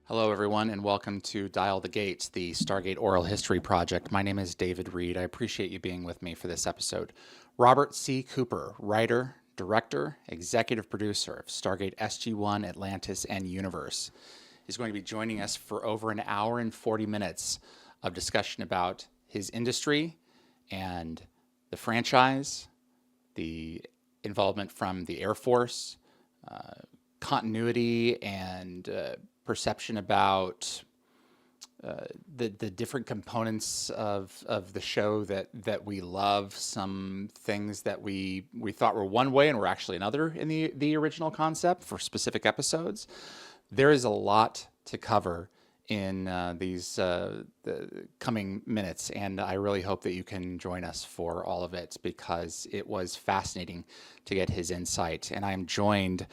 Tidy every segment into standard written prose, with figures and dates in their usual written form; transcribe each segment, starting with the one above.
Hello, everyone, and welcome to Dial the Gate, the Stargate Oral History Project. My name is David Reed. I appreciate you being with me for this episode. Robert C. Cooper, writer, director, executive producer of Stargate SG-1, Atlantis, and Universe, is going to be joining us for over an hour and 40 minutes of discussion about his industry and the franchise, the involvement from the Air Force, continuity and perception about the different components of the show that we love, some things that we thought were one way and were actually another in the original concept for specific episodes. There is a lot to cover in the coming minutes, and I really hope that you can join us for all of it because it was fascinating to get his insight. And I'm joined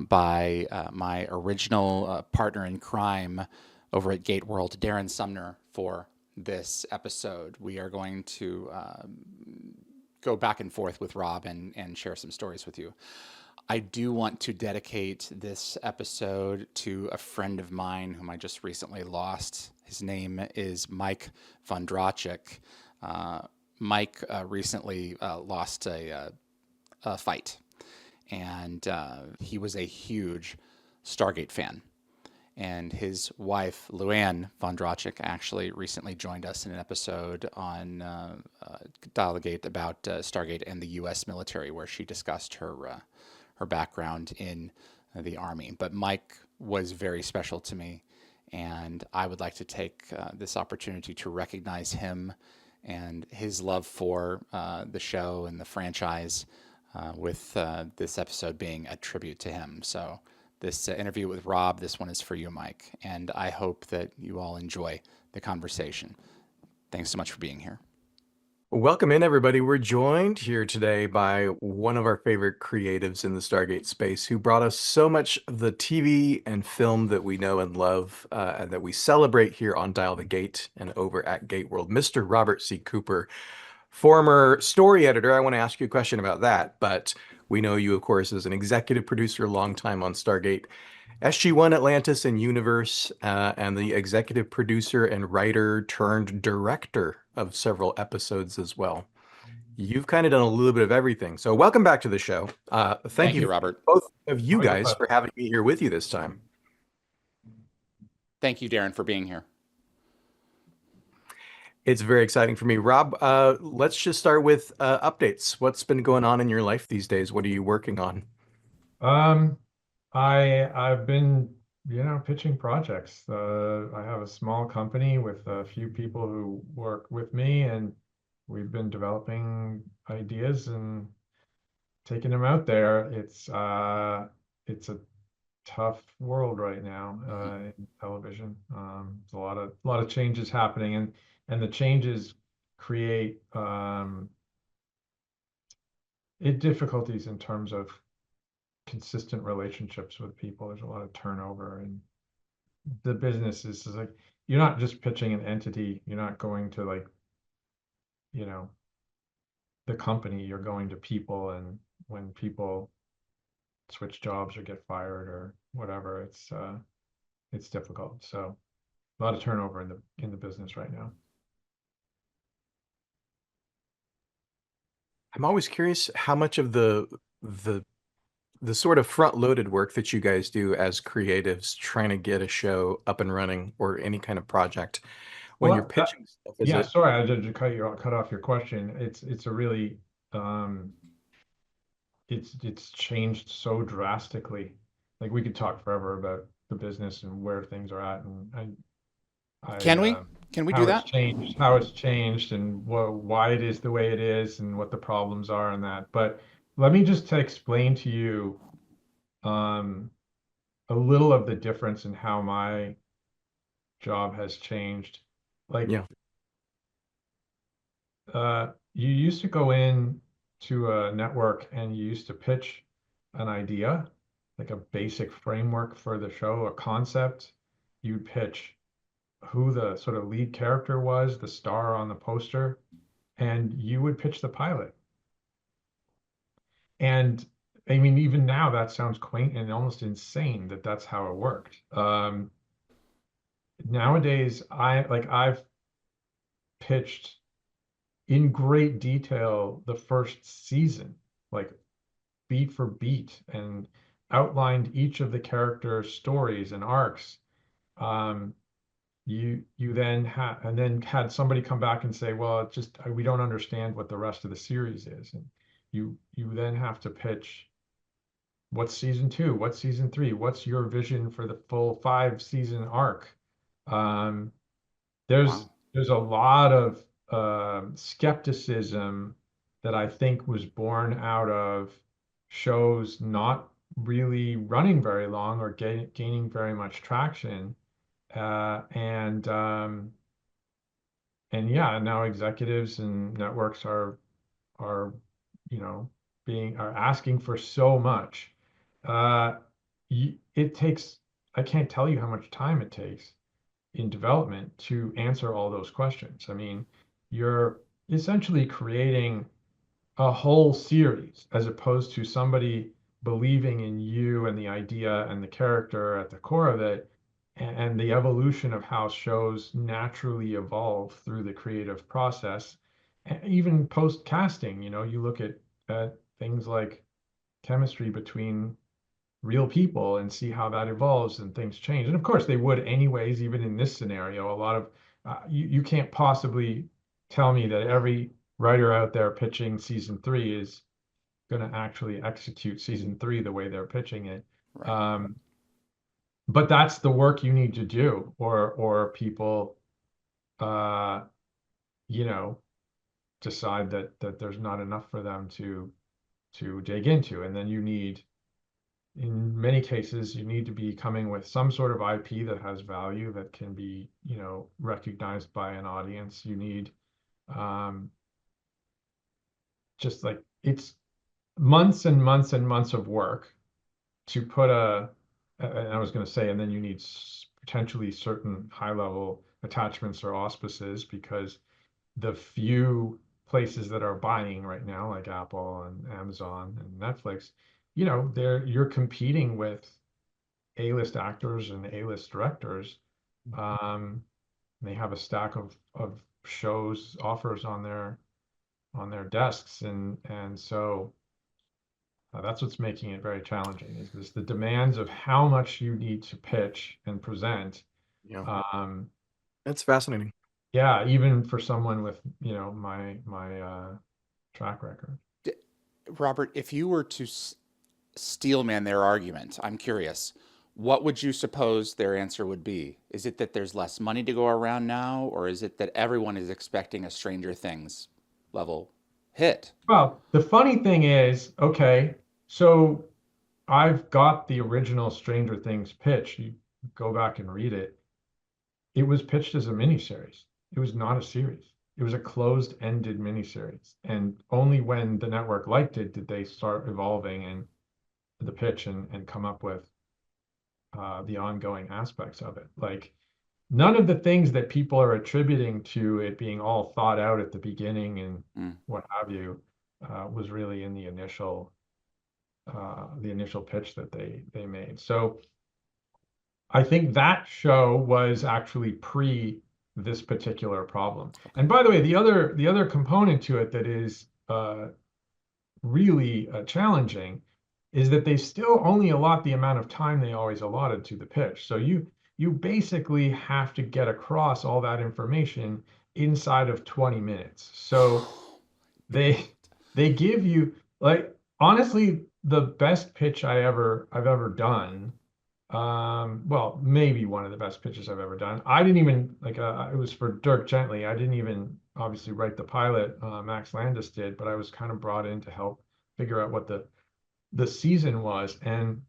by my original partner in crime over at GateWorld, Darren Sumner, for this episode. We are going to go back and forth with Rob and share some stories with you. I do want to dedicate this episode to a friend of mine whom I just recently lost. His name is Mike Vondracek. Mike recently lost a fight, and he was a huge Stargate fan. And his wife, Luann Vondracek, actually recently joined us in an episode on Dial the Gate about Stargate and the U.S. military, where she discussed her background in the Army. But Mike was very special to me, and I would like to take this opportunity to recognize him and his love for the show and the franchise with this episode being a tribute to him. So this interview with Rob, this one is for you, Mike, and I hope that you all enjoy the conversation. Thanks so much for being here. Welcome in, everybody. We're joined here today by one of our favorite creatives in the Stargate space who brought us so much of the TV and film that we know and love and that we celebrate here on Dial the Gate and over at GateWorld. Mr. Robert C. Cooper, former story editor. I want to ask you a question about that, but we know you, of course, as an executive producer, long time on Stargate SG-1, Atlantis, and Universe, and the executive producer and writer turned director of several episodes as well. You've kind of done a little bit of everything. So welcome back to the show. Thank you, Robert. Both of you guys for having me here with you this time. Thank you, Darren, for being here. It's very exciting for me. Rob, let's just start with updates. What's been going on in your life these days? What are you working on? I've been, pitching projects. I have a small company with a few people who work with me, and we've been developing ideas and taking them out there. It's a tough world right now in television. There's a lot of changes happening, and the changes create difficulties in terms of consistent relationships with people. There's a lot of turnover, and the business is like, you're not just pitching an entity. You're not going to, like, the company. You're going to people, and when people switch jobs or get fired or whatever, it's difficult. So a lot of turnover in the business right now. I'm always curious how much of the sort of front-loaded work that you guys do as creatives trying to get a show up and running or any kind of project when you're pitching stuff. Yeah, sorry, I just cut off your question. It's a really it's changed so drastically. Like, we could talk forever about the business and where things are at, and Can we do that? how it's changed, and why it is the way it is, and what the problems are, and that. But let me just explain to you a little of the difference in how my job has changed. Like, Yeah. You used to go in to a network and you used to pitch an idea, like a basic framework for the show, a concept. You'd pitch who the sort of lead character was, the star on the poster, and you would pitch the pilot. And I mean, even now that sounds quaint and almost insane that that's how it worked. nowadays I've pitched in great detail the first season, like beat for beat, and outlined each of the characters' stories and arcs. Um, you then had somebody come back and say, well, it just we don't understand what the rest of the series is, and you then have to pitch what's season two, what's season three, what's your vision for the full 5 season arc. Um, there's Wow. there's a lot of skepticism that I think was born out of shows not really running very long or gaining very much traction. Uh, and um, and yeah, now executives and networks are you know are asking for so much. Uh, it takes, I can't tell you how much time it takes in development to answer all those questions. I mean, you're essentially creating a whole series as opposed to somebody believing in you and the idea and the character at the core of it, and the evolution of how shows naturally evolve through the creative process. Even post casting, you look at things like chemistry between real people and see how that evolves and things change. And of course, they would anyways, even in this scenario. A lot of you can't possibly tell me that every writer out there pitching season three is going to actually execute season three the way they're pitching it. Right. Um, but that's the work you need to do, or people, uh, you know, decide that there's not enough for them to dig into, and then in many cases, you need to be coming with some sort of IP that has value that can be, recognized by an audience. You need um, just like it's months and months and months of work to put and I was going to say, and then you need potentially certain high level attachments or auspices, because the few places that are buying right now, like Apple and Amazon and Netflix, you're competing with A-list actors and A-list directors. Um, they have a stack of shows offers on their desks, and so that's what's making it very challenging, is this the demands of how much you need to pitch and present. Yeah, Um, that's fascinating. yeah, even for someone with my track record. D- Robert, if you were to steelman their argument, I'm curious, what would you suppose their answer would be? Is it that there's less money to go around now, or is it that everyone is expecting a Stranger Things level hit? Well, the funny thing is, okay, so I've got the original Stranger Things pitch. You go back and read it. It was pitched as a miniseries. It was not a series. It was a closed-ended miniseries. And only when the network liked it did they start evolving and the pitch and come up with the ongoing aspects of it. Like, none of the things that people are attributing to it being all thought out at the beginning and Mm. what have you was really in the initial pitch that they made. So I think that show was actually pre this particular problem. And by the way, the other component to it that is really challenging is that they still only allot the amount of time they always allotted to the pitch. So you basically have to get across all that information inside of 20 minutes. So they they give you, like, honestly, the best pitch I've ever done, well, maybe one of the best pitches I've ever done. I didn't even like it was for Dirk Gently. I didn't even obviously write the pilot. Max Landis did, but I was kind of brought in to help figure out what the season was, and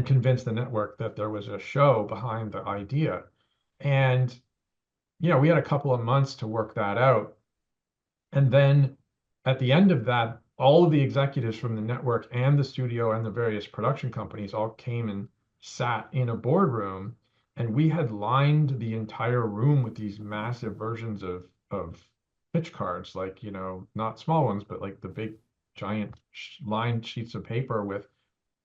convince the network that there was a show behind the idea. And we had a couple of months to work that out. And then at the end of that, all of the executives from the network and the studio and the various production companies all came and sat in a boardroom, and we had lined the entire room with these massive versions of pitch cards, like, not small ones, but like the big giant lined sheets of paper with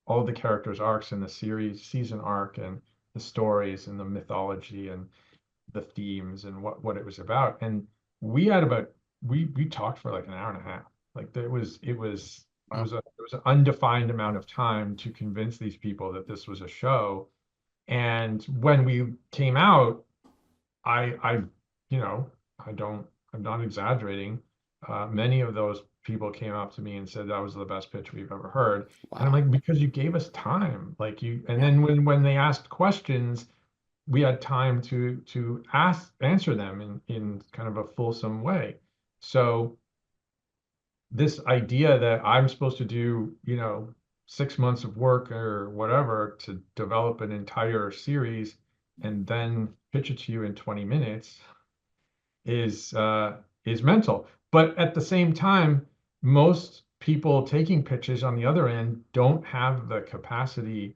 all the characters' arcs in the series season arc and the stories and the mythology and the themes and what it was about. And we had about we talked for like an hour and a half. Like Wow. it was an undefined amount of time to convince these people that this was a show. And when we came out, I you know, I'm not exaggerating. Many of those people came up to me and said that was the best pitch we've ever heard. And I'm Wow. like, because you gave us time. Like you, and Yeah. then when they asked questions, we had time to answer them in kind of a fulsome way. So this idea that I'm supposed to do, 6 months of work or whatever to develop an entire series and then pitch it to you in 20 minutes is mental. But at the same time, most people taking pitches on the other end don't have the capacity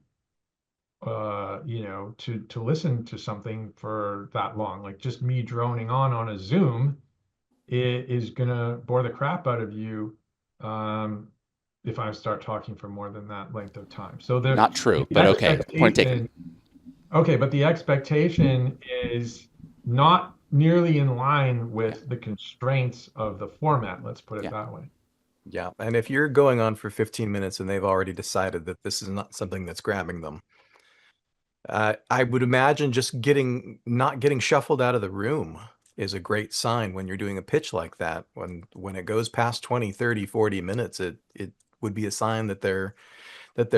to listen to something for that long. Like just me droning on a Zoom is gonna bore the crap out of you um, if I start talking for more than that length of time. So Not true, the but okay. Point taken. expectation, okay, but the expectation is not nearly in line Yeah. with the constraints of the format. Let's put it Yeah. that way. Yeah. And if you're going on for 15 minutes and they've already decided that this is not something that's grabbing them, I would imagine just not getting shuffled out of the room is a great sign when you're doing a pitch like that. When it goes past 20, 30, 40 minutes, it would be a sign that they're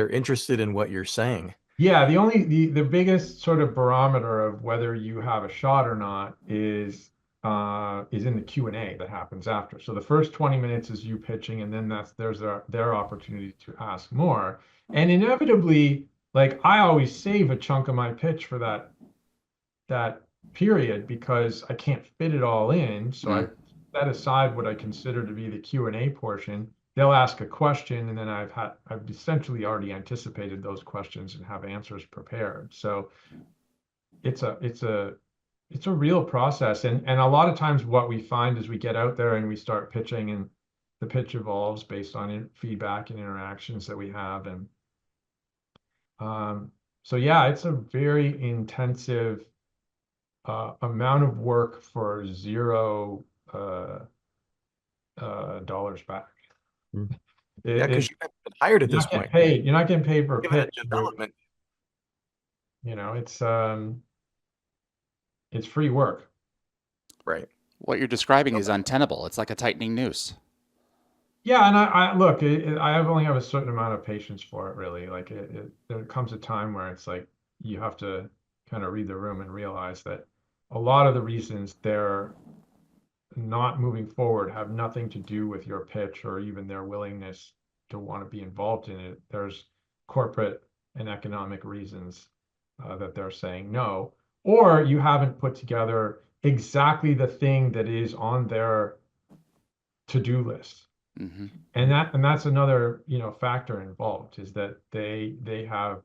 interested in what you're saying. Yeah, the biggest sort of barometer of whether you have a shot or not is in the Q&A that happens after. So the first 20 minutes is you pitching, and then there's their opportunity to ask more. And inevitably, like I always save a chunk of my pitch for that period because I can't fit it all in. So I Mm. set aside what I consider to be the Q&A portion. They'll ask a question, and then I've essentially already anticipated those questions and have answers prepared. So it's a real process. And a lot of times what we find is we get out there and we start pitching, and the pitch evolves based on feedback and interactions that we have. And so yeah, it's a very intensive amount of work for zero uh, dollars back. Mm. Yeah, It, because it you haven't been hired at you're this not getting point. paid. You're not getting paid for a Given a pitch. development. It's free work. Right. What you're describing is untenable. It's like a tightening noose. Yeah, and I look, I only have a certain amount of patience for it, really. Like there comes a time where it's like you have to kind of read the room and realize that a lot of the reasons they're not moving forward have nothing to do with your pitch or even their willingness to want to be involved in it. There's corporate and economic reasons that they're saying no, or you haven't put together exactly the thing that is on their to-do list. Hmm. And that's another, factor involved is that they have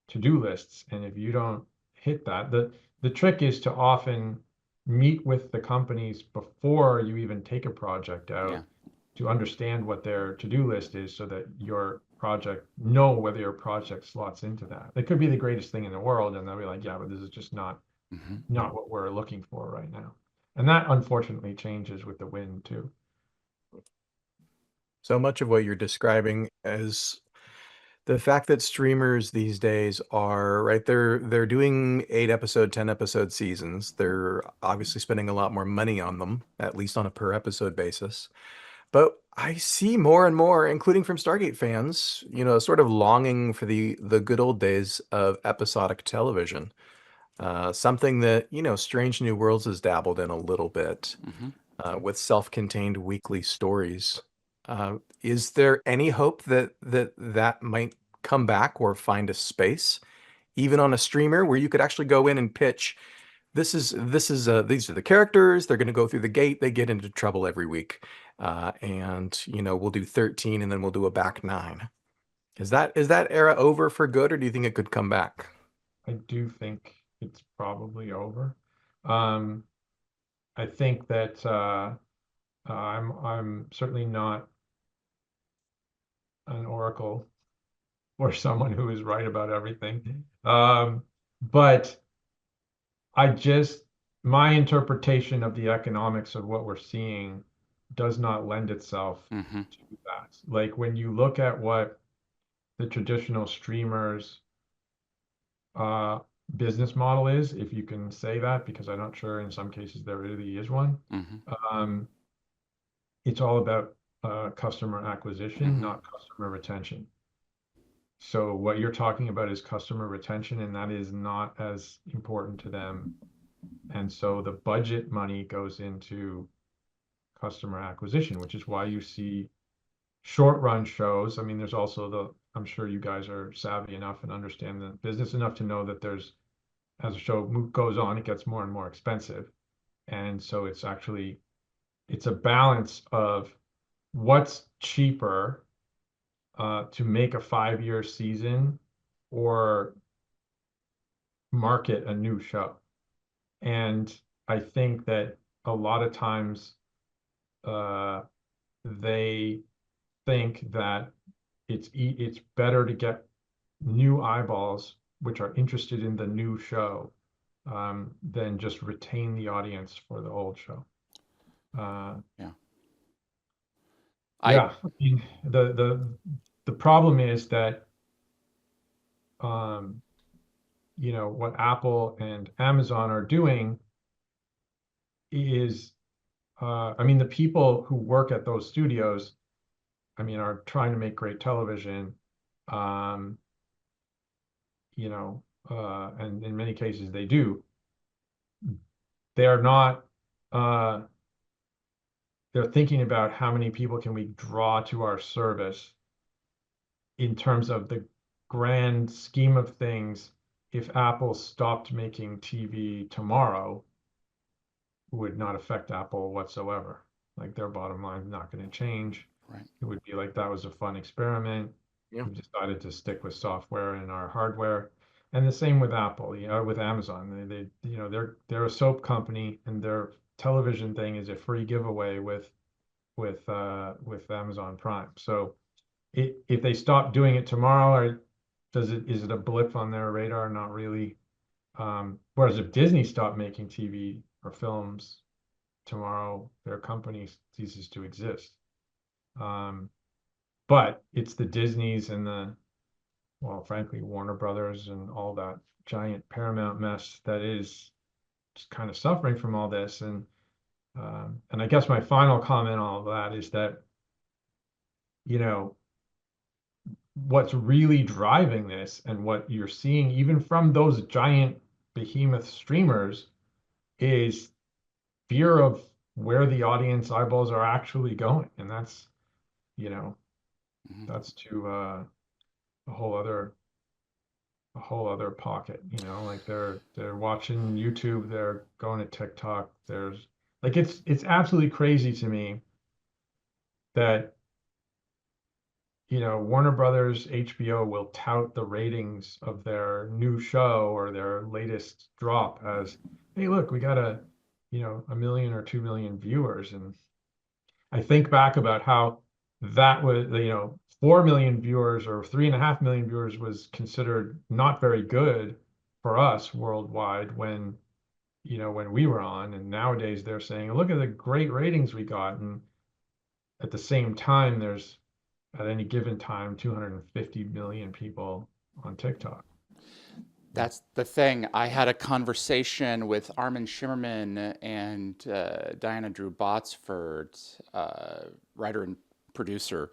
to-do lists. And if you don't hit that, the trick is to often meet with the companies before you even take a project Yeah. out to understand what their to-do list is so that know whether your project slots into that. It could be the greatest thing in the world, and they'll be like, yeah, but this is just not Hmm. not what we're looking for right now. And that unfortunately changes with the wind too. So much of what you're describing is the fact that streamers these days are right. They're doing 8 episode, 10 episode seasons. They're obviously spending a lot more money on them, at least on a per episode basis. But I see more and more, including from Stargate fans, sort of longing for the good old days of episodic television. Something that, Strange New Worlds has dabbled in a little bit, Hmm. with self-contained weekly stories. Is there any hope that might come back or find a space, even on a streamer, where you could actually go in and pitch? These are the characters. They're going to go through the gate. They get into trouble every week, and we'll do 13, and then we'll do a back 9. Is that era over for good, or do you think it could come back? I do think it's probably over. Um, I think that I'm certainly not an oracle or someone who is right about everything. But my interpretation of the economics of what we're seeing does not lend itself Hmm. to that. Like when you look at what the traditional streamers uh, business model is, if you can say that, because I'm not sure in some cases there really is one. Hmm. Um, it's all about customer acquisition, Hmm. not customer retention. So what you're talking about is customer retention, and that is not as important to them. And so the budget money goes into customer acquisition, which is why you see short run shows. I mean, there's also I'm sure you guys are savvy enough and understand the business enough to know that as a show goes on, it gets more and more expensive. And so it's a balance of what's cheaper to make a 5-year season or market a new show. And I think that a lot of times uh, they think that it's better to get new eyeballs which are interested in the new show than just retain the audience for the old show. Uh, Yeah. I yeah, I mean, the problem is that um, what Apple and Amazon are doing is, I mean, the people who work at those studios, I mean, are trying to make great television, um, and in many cases they do. They are not, uh, they're thinking about how many people can we draw to our service in terms of the grand scheme of things. If Apple stopped making TV tomorrow, would not affect Apple whatsoever. Like their bottom line is not going to change. right. It would be like that was a fun experiment. Yeah. We decided to stick with software and our hardware. And the same with Apple, with Amazon. They're a soap company, and their television thing is a free giveaway with Amazon Prime. So if they stop doing it tomorrow, or is it a blip on their radar? Not really. Whereas if Disney stopped making TV or films tomorrow, their company ceases to exist. Um, but it's the Disneys and well, frankly, Warner Brothers and all that giant Paramount mess that is just kind of suffering from all this. And I guess my final comment on all of that is that, you know, what's really driving this and what you're seeing even from those giant behemoth streamers is fear of where the audience eyeballs are actually going. And that's, you know, Hmm. that's to a whole other pocket, like they're watching YouTube, they're going to TikTok. There's like it's absolutely crazy to me that Warner Brothers, HBO will tout the ratings of their new show or their latest drop as, hey, look, we got a million or 2 million viewers. And I think back about how that was, 4 million viewers or 3.5 million viewers was considered not very good for us worldwide when we were on. And nowadays they're saying, look at the great ratings we got. And at the same time, there's at any given time 250 million people on TikTok. That's the thing. I had a conversation with Armin Shimmerman and Diana Drew Botsford, writer and producer,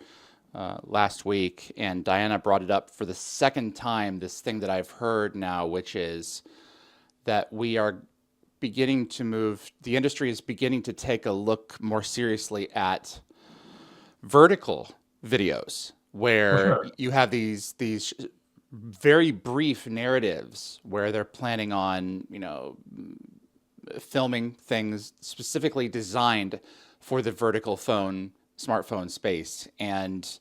last week, and Diana brought it up for the second time. This thing that I've heard now, which is that we are beginning to move. The industry is beginning to take a look more seriously at vertical videos, For where sure. you have these very brief narratives where they're planning on, filming things specifically designed for the vertical smartphone space. And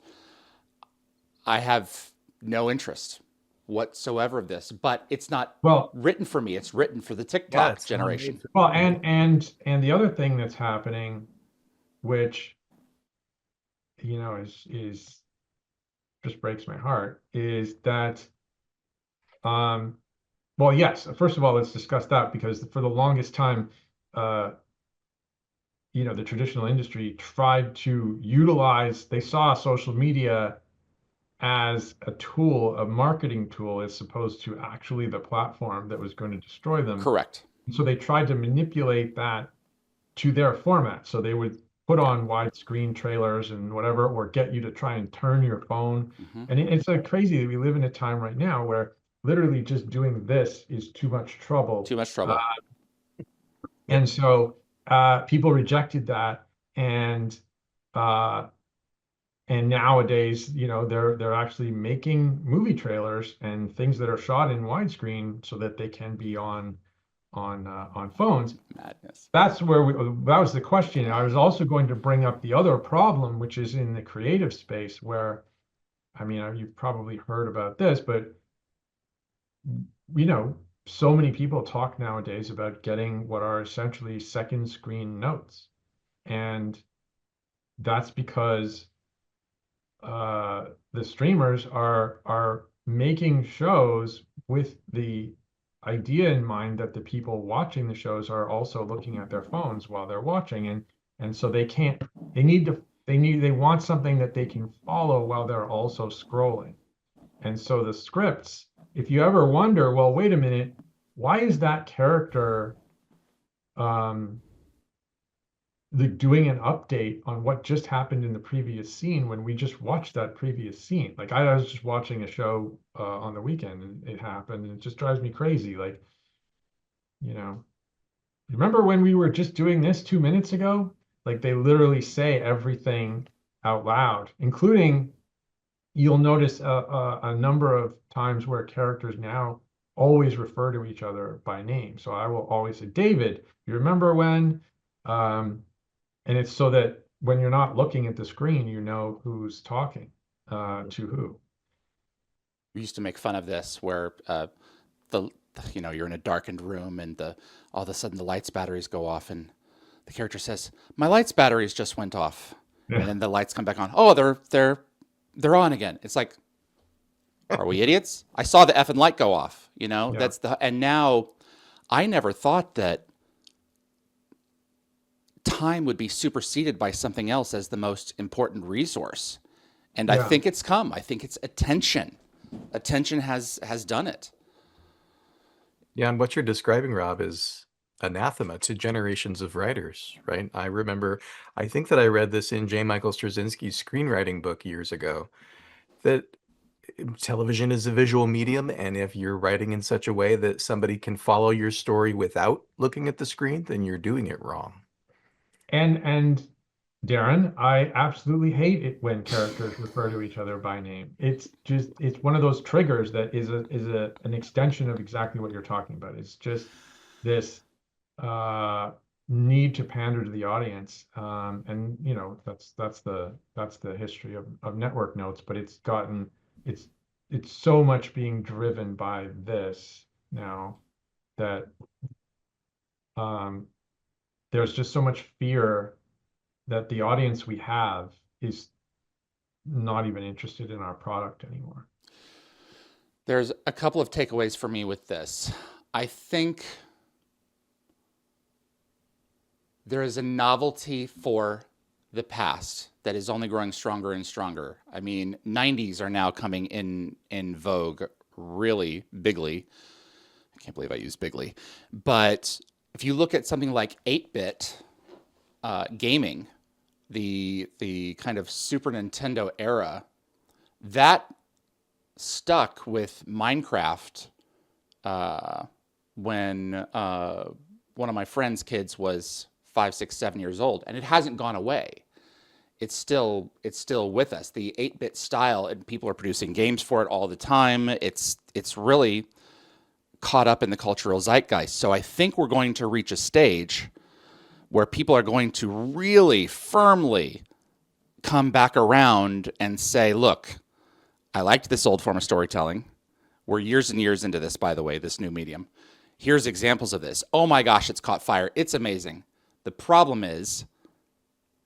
I have no interest whatsoever of this, but it's not Well, written for me. It's written for the Yeah, TikTok it's not generation. made for well, me. and the other thing that's happening, which is just breaks my heart, is that um Well, yes. First of all, let's discuss that because for the longest time, uh, the traditional industry tried to utilize, they saw social media as a tool, a marketing tool, as opposed to actually the platform that was going to destroy them. Correct. And so they tried to manipulate that to their format. So they would put Yeah. on widescreen trailers and whatever, or get you to try and turn your phone. Hmm. And it's crazy that we live in a time right now where literally just doing this is too much trouble. Too much trouble. And so people rejected that, and uh, and nowadays, they're actually making movie trailers and things that are shot in widescreen so that they can be on phones. Madness. That was the question. I was also going to bring up the other problem, which is in the creative space, where, I mean, you've probably heard about this, but you know, so many people talk nowadays about getting what are essentially second screen notes. And that's because the streamers are making shows with the idea in mind that the people watching the shows are also looking at their phones while they're watching, and so they want something that they can follow while they're also scrolling. And so the scripts, if you ever wonder, well, wait a minute, why is that character um doing an update on what just happened in the previous scene when we just watched that previous scene? Like I was just watching a show on the weekend and it happened, and it just drives me crazy. Like, you know, remember when we were just doing this 2 minutes ago? Like they literally say everything out loud, including you'll notice a number of times where characters now always refer to each other by name. So I will always say, David, you remember when? Um, and it's so that when you're not looking at the screen, you know who's talking to who. We used to make fun of this where the you're in a darkened room and the all of a sudden the lights batteries go off and the character says, "My lights batteries just went off," and Yeah. then the lights come back on. Oh, they're on again. It's like, are we idiots? I saw the effing light go off. Yeah. That's the and now I never thought that time would be superseded by something else as the most important resource. And I Yeah. think it's come. I think it's attention. Attention has done it. Yeah, and what you're describing, Rob, is anathema to generations of writers, right? I think that I read this in J. Michael Straczynski's screenwriting book years ago, that television is a visual medium, and if you're writing in such a way that somebody can follow your story without looking at the screen, then you're doing it wrong. And Darren, I absolutely hate it when characters refer to each other by name. It's one of those triggers that is an extension of exactly what you're talking about. It's just this uh need to pander to the audience. And that's the history of network notes, but it's it's so much being driven by this now that um there's just so much fear that the audience we have is not even interested in our product anymore. There's a couple of takeaways for me with this. I think there is a novelty for the past that is only growing stronger and stronger. I mean, 90s are now coming in vogue really bigly. I can't believe I used bigly. But if you look at something like 8-bit gaming, the kind of Super Nintendo era, that stuck with Minecraft when one of my friend's kids was 5, 6, 7 years old, and it hasn't gone away. It's still with us. The 8-bit style, and people are producing games for it all the time. It's really caught up in the cultural zeitgeist. So I think we're going to reach a stage where people are going to really firmly come back around and say, look, I liked this old form of storytelling. We're years and years into this, by the way, this new medium. Here's examples of this. Oh my gosh, it's caught fire. It's amazing. The problem is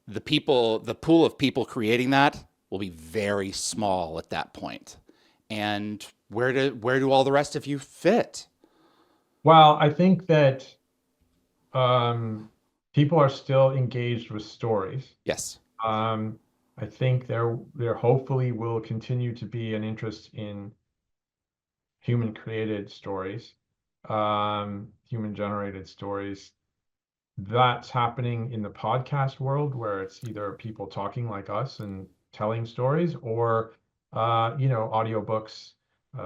the pool of people creating that will be very small at that point. And where do all the rest of you fit? Well, I think that people are still engaged with stories. Yes. Um, I think there hopefully will continue to be an interest in human created stories, human generated stories. That's happening in the podcast world where it's either people talking like us and telling stories or audiobooks.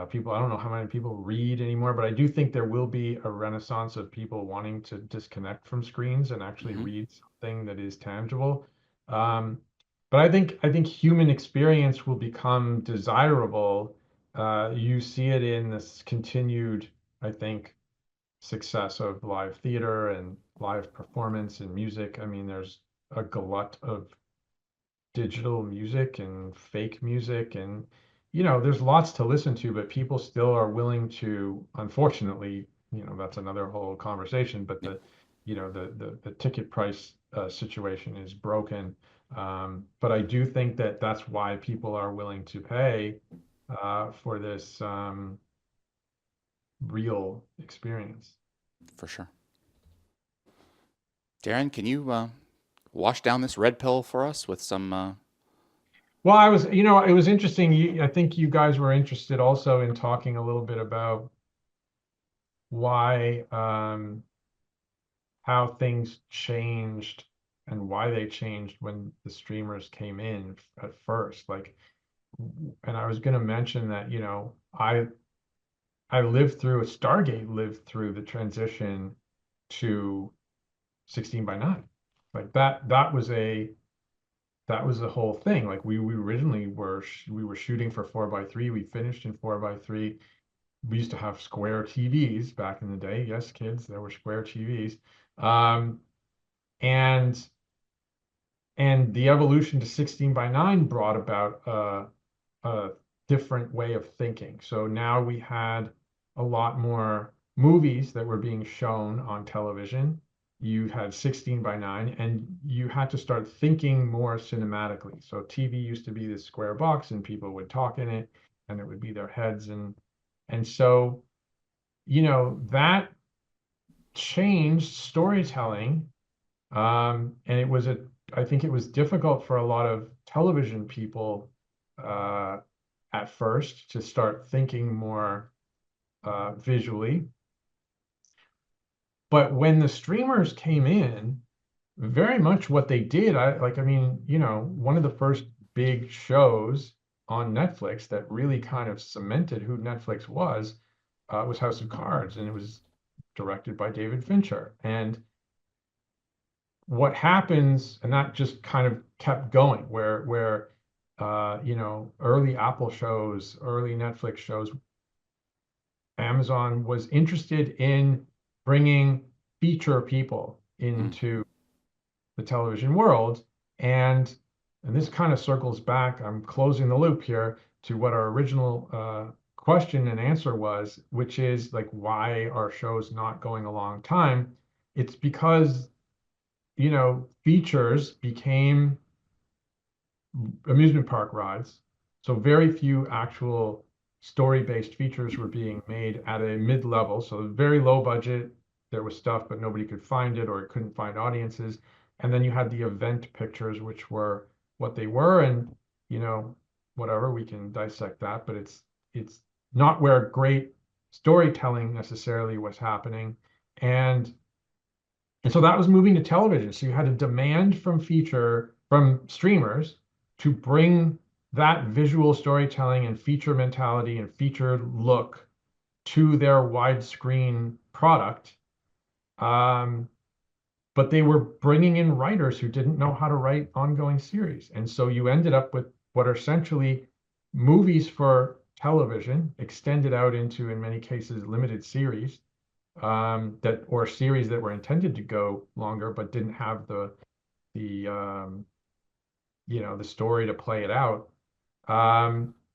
People, I don't know how many people read anymore, but I do think there will be a renaissance of people wanting to disconnect from screens and actually Hmm. read something that is tangible. Um, but I think human experience will become desirable. You see it in this continued, I think, success of live theater and live performance and music. I mean, there's a glut of digital music and fake music, and there's lots to listen to, but people still are willing to, unfortunately, that's another whole conversation, but Yeah, the ticket price situation is broken. But I do think that that's why people are willing to pay for this real experience. for sure. Darren, can you wash down this red pill for us with some? Well, it was interesting. I think you guys were interested also in talking a little bit about why, how things changed and why they changed when the streamers came in at first. Like, and I was going to mention that, I lived through Stargate lived through the transition to 16 by 9. Like that was the whole thing. Like we originally we were shooting for 4 by 3. We finished in 4 by 3. We used to have square TVs back in the day. Yes, kids, there were square TVs. Um, and and the evolution to 16 by 9 brought about a different way of thinking. So now we had a lot more movies that were being shown on television. You had 16 by 9, and you had to start thinking more cinematically. So TV used to be this square box, and people would talk in it, and it would be their heads, and so that changed storytelling. And I think it was difficult for a lot of television people uh, at first to start thinking more visually. But when the streamers came in, very much what they did, I mean, one of the first big shows on Netflix that really kind of cemented who Netflix was House of Cards, and it was directed by David Fincher. And what happens, and that just kind of kept going, where early Apple shows, early Netflix shows, Amazon was interested in bringing feature people Mm, into the television world. And this kind of circles back, I'm closing the loop here to what our original question and answer was, which is like, why are shows not going a long time? It's because features became amusement park rides. So very few actual story-based features were being made at a mid-level. So very low budget. There was stuff, but nobody could find it or it couldn't find audiences. And then you had the event pictures, which were what they were, and you know, whatever, we can dissect that, but it's not where great storytelling necessarily was happening. And and so that was moving to television. So you had a demand from streamers to bring that visual storytelling and feature mentality and feature look to their widescreen product. Um, but they were bringing in writers who didn't know how to write ongoing series. And so you ended up with what are essentially movies for television, extended out into, in many cases, limited series, that or series that were intended to go longer but didn't have the story to play it out,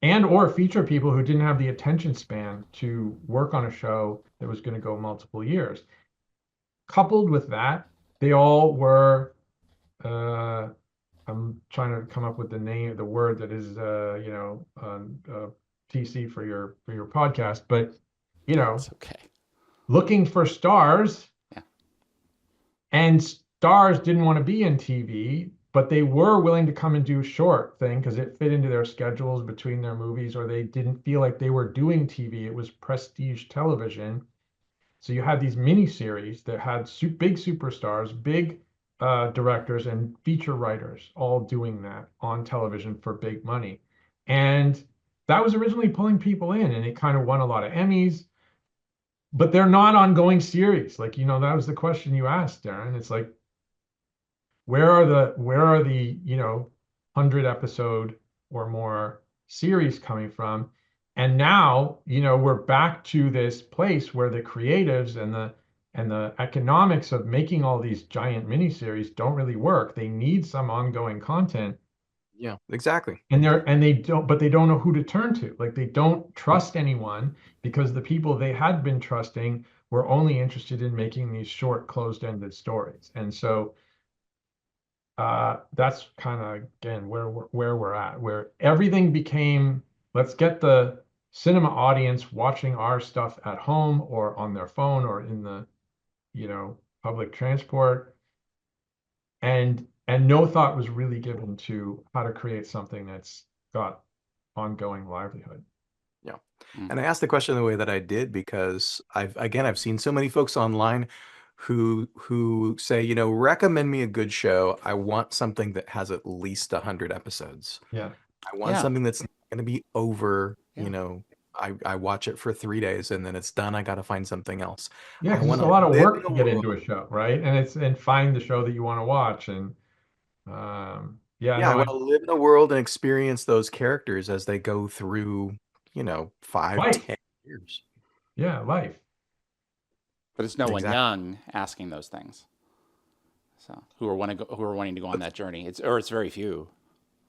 and or feature people who didn't have the attention span to work on a show that was going to go multiple years. Coupled with that, they all were uh, I'm trying to come up with the word that is TC for your podcast, but you know it's okay. looking for stars. Yeah. And stars didn't want to be in TV, but they were willing to come and do a short thing because it fit into their schedules between their movies, or they didn't feel like they were doing TV. It was prestige television. So you had these miniseries that had big superstars, big directors, and feature writers all doing that on television for big money. And that was originally pulling people in, and it kind of won a lot of Emmys, but they're not ongoing series. Like, that was the question you asked, Darren. It's like, where are the 100 episode or more series coming from? And now, we're back to this place where the creatives and the economics of making all these giant miniseries don't really work. They need some ongoing content. Yeah, exactly. And they don't know who to turn to. Like, they don't trust anyone because the people they had been trusting were only interested in making these short, closed-ended stories. And so that's kind of, again, where we're at, where everything became, let's get the cinema audience watching our stuff at home or on their phone or in the public transport, and no thought was really given to how to create something that's got ongoing livelihood. Yeah. And I asked the question the way that I did because I've seen so many folks online who say, recommend me a good show. I want something that has at least 100 episodes. Yeah. I want Yeah. something that's going to be over, Yeah. I watch it for 3 days and then it's done. I got to find something else. Yeah, I because it's want a to lot of live work in to a get world. into a show, right? And find the show that you want to watch. And yeah, Yeah, I no, want to live in a world and experience those characters as they go through, 5, life. 10 years. Yeah, life. But it's no one Exactly. young asking those things. So who are wanting to go on that journey? It's very few.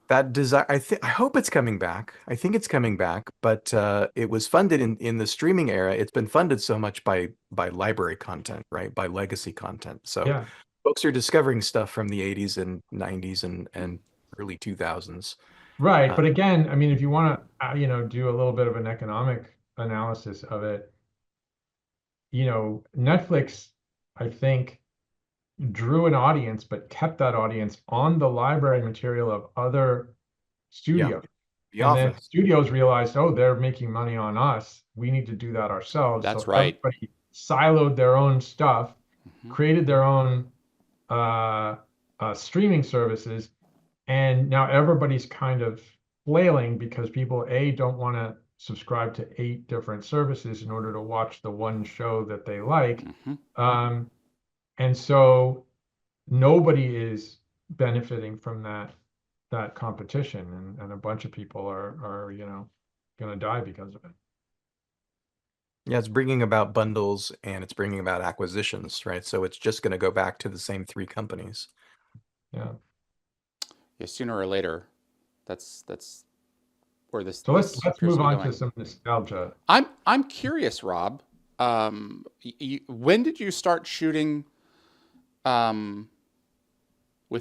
That desire, I hope it's coming back. I think it's coming back, but it was funded in the streaming era. It's been funded so much by library content, right? By legacy content. So Yeah. folks are discovering stuff from the 80s and 90s and early 2000s. Right. But again, I mean, if you want to, do a little bit of an economic analysis of it, Netflix, I think, drew an audience, but kept that audience on the library material of other Yeah. studios. The And then Office. studios realized, oh, they're making money on us. We need to do that ourselves. That's So right. everybody siloed their own stuff, Mhm. created their own streaming services, and now everybody's kind of flailing because people, don't want to subscribe to 8 different services in order to watch the one show that they like. Mhm. And so nobody is benefiting from that competition, and a bunch of people are going to die because of it. Yeah, it's bringing about bundles and it's bringing about acquisitions, right? So it's just going to go back to the same 3 companies. Yeah. Yeah, sooner or later, that's where this So let's appears move to be on to going. some nostalgia. I'm curious, Rob. When did you start shooting with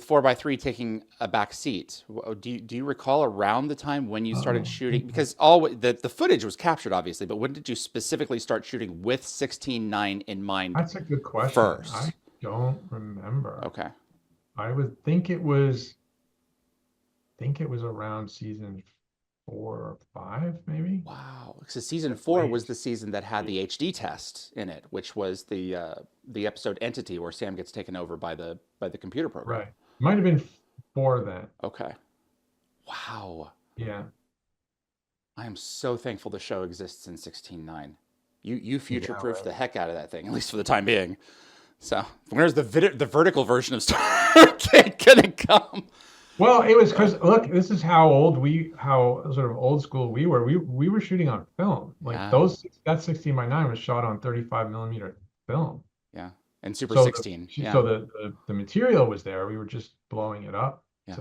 4x3 taking a back seat? Do you recall around the time when you started shooting? Because the footage was captured, obviously, but when did you specifically start shooting with 16:9 in mind That's a good question. first? I don't remember. Okay. I would think it was around season 4 or 5, maybe. Wow. So season 4 was the season that had the HD test in it, which was the episode Entity, where Sam gets taken over by the computer program. Right. Might have been 4 then. Okay. Wow. Yeah. I am so thankful the show exists in 16:9. You future-proofed the heck out of that thing, at least for the time being. So where's the vertical version of Stargate gonna come? Well, it was because, look, this is how sort of old school we were. We were shooting on film. Like Yeah. that 16:9 was shot on 35mm film. Yeah. And Super So 16. Yeah. so the material was there. We were just blowing it up Yeah.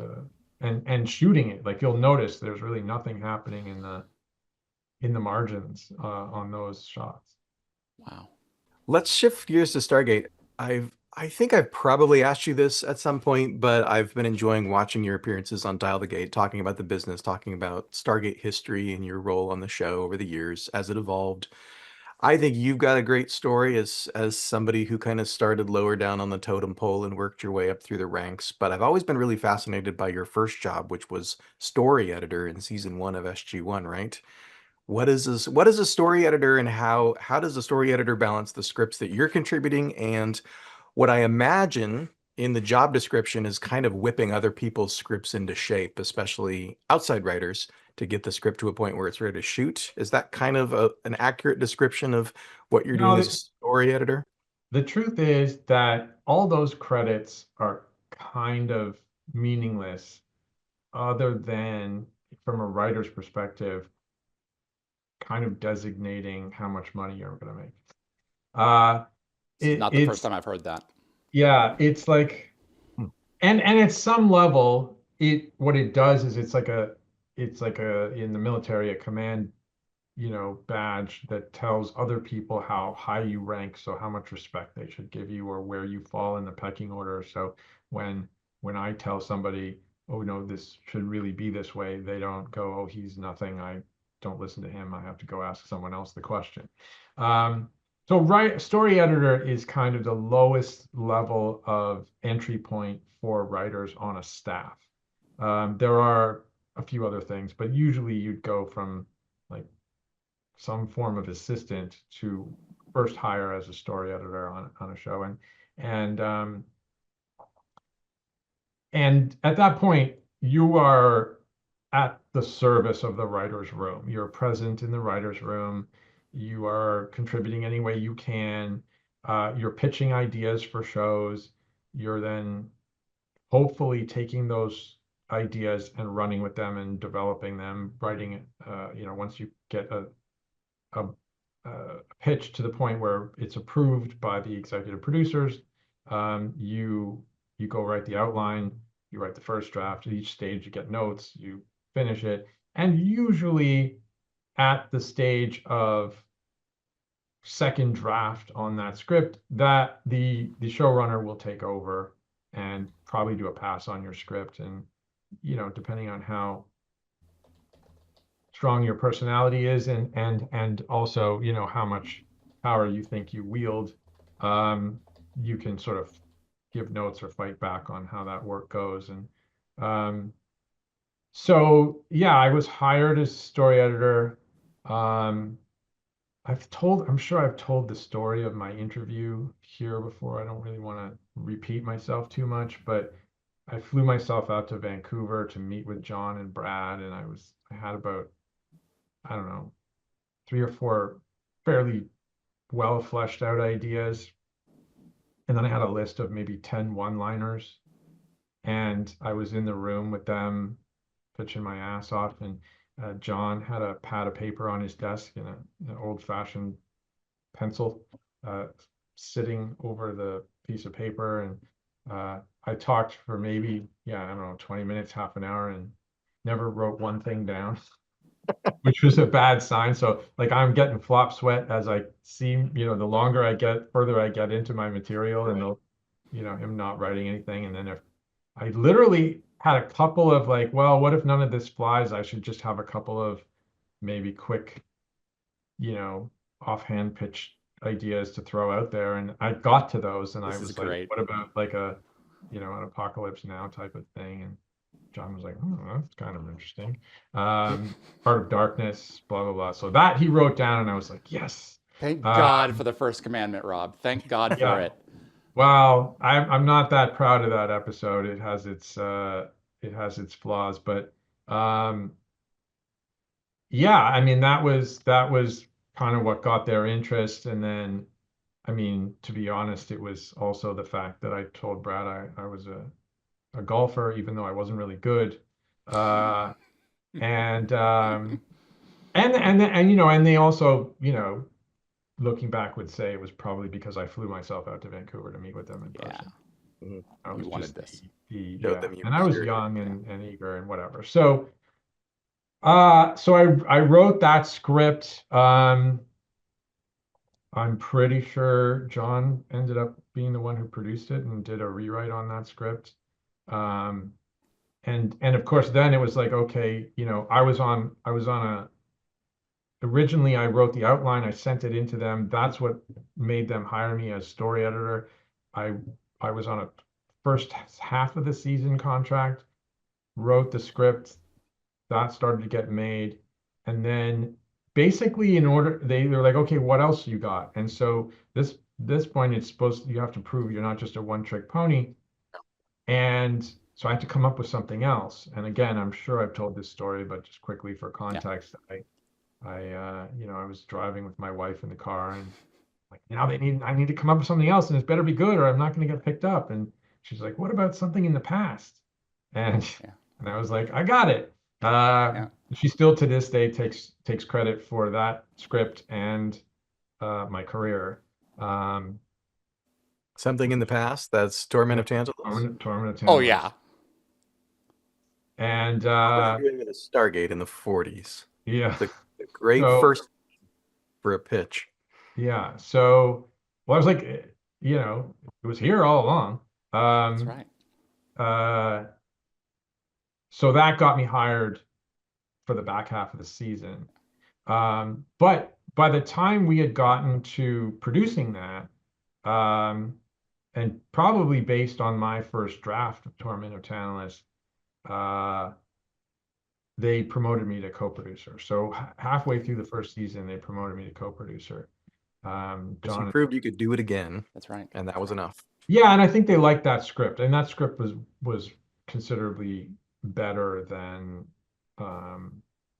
and shooting it. Like, you'll notice there's really nothing happening in the margins on those shots. Wow. Let's shift gears to Stargate. I think I've probably asked you this at some point, but I've been enjoying watching your appearances on Dial the Gate, talking about the business, talking about Stargate history and your role on the show over the years as it evolved. I think you've got a great story as somebody who kind of started lower down on the totem pole and worked your way up through the ranks. But I've always been really fascinated by your first job, which was story editor in season 1 of SG-1, right? What is a story editor, and how does a story editor balance the scripts that you're contributing and what I imagine in the job description is kind of whipping other people's scripts into shape, especially outside writers, to get the script to a point where it's ready to shoot? Is that kind of an accurate description of what you're doing No, as a story editor? the truth is that all those credits are kind of meaningless other than from a writer's perspective, kind of designating how much money you're going to make. Uh, This is it, not the first it's time I've heard that. yeah, it's like, Hmm. and at some level, what it does is it's like a in the military a command, badge that tells other people how high you rank, so how much respect they should give you or where you fall in the pecking order. So when when I tell somebody, oh no, this should really be this way, they don't go, oh, he's nothing. I don't listen to him. I have to go ask someone else the question. Um, so story editor is kind of the lowest level of entry point for writers on a staff. There are a few other things, but usually you'd go from like some form of assistant to first hire as a story editor on a show. And um, and at that point, you are at the service of the writer's room. You're present in the writer's room. You are contributing any way you can. You're pitching ideas for shows. You're then hopefully taking those ideas and running with them and developing them, writing it. Once you get a, pitch to the point where it's approved by the executive producers, you go write the outline, you write the first draft. At each stage, you get notes, you finish it, and usually at the stage of second draft on that script, that the showrunner will take over and probably do a pass on your script, and depending on how strong your personality is and also how much power you think you wield, um you can sort of give notes or fight back on how that work goes. And so yeah, I was hired as story editor. um I'm sure I've told the story of my interview here before. I don't really want to repeat myself too much, but I flew myself out to Vancouver to meet with John and Brad, and I had about, I don't know, 3 or 4 fairly well fleshed out ideas. And then I had a list of maybe 10 one-liners. And I was in the room with them pitching my ass off. And John had a pad of paper on his desk and an old-fashioned pencil uh, sitting over the piece of paper. And I talked for maybe, yeah, I don't know, 20 minutes, half an hour, and never wrote one thing down. Which was a bad sign. So like I'm getting flop sweat as I see, the longer further I get into my material, and him not writing anything. And then if I literally had a couple of like, well, what if none of this flies? I should just have a couple of maybe quick, you know, offhand pitch ideas to throw out there. And I got to those, and I This is was like, great. what about like an Apocalypse Now type of thing? And John was like, oh, that's kind of interesting. Part of Darkness, blah, blah, blah. So that he wrote down, and I was like, yes. Thank God for the first commandment, Rob. Thank God for Yeah. it. Well, I'm not that proud of that episode. It has its flaws, but um, yeah, I mean that was kind of what got their interest. And then, I mean, to be honest, it was also the fact that I told Brad I was a golfer, even though I wasn't really good. Uh, and and they also, looking back, would say it was probably because I flew myself out to Vancouver to meet with them in Yeah, person. Mhm. I was you wanted just this. Showed yeah, them you and were I was serious. young Yeah. and eager and whatever. So I wrote that script. I'm pretty sure John ended up being the one who produced it and did a rewrite on that script. Um, and of course then it was like, okay, I was on originally I wrote the outline, I sent it into them. That's what made them hire me as story editor. I I was on a first half of the season contract, wrote the script, that started to get made. And then basically in order they're like, okay, what else you got? And so this point it's you have to prove you're not just a one-trick pony. And so I had to come up with something else. And again, I'm sure I've told this story, but just quickly for Yeah. context, I was driving with my wife in the car and like, now I need to come up with something else and it better be good or I'm not going to get picked up. And she's like, what about something in the past? And, Yeah. and I was like, I got it. Yeah. She still to this day takes credit for that script and my career. Something in the past, that's Torment of Tantalus. Torment of Oh Tantalus. yeah. And What were they doing with a Stargate in the 40s? yeah. The great So- first for a pitch. Yeah. So, well, I was like, it was here all along. That's right. So that got me hired for the back half of the season. But by the time we had gotten to producing that, and probably based on my first draft of Torment of Tantalus, they promoted me to co-producer. So halfway through the first season, they promoted me to co-producer. But you proved you could do it again, That's right. and that was enough. Yeah, and I think they liked that script, and that script was considerably better than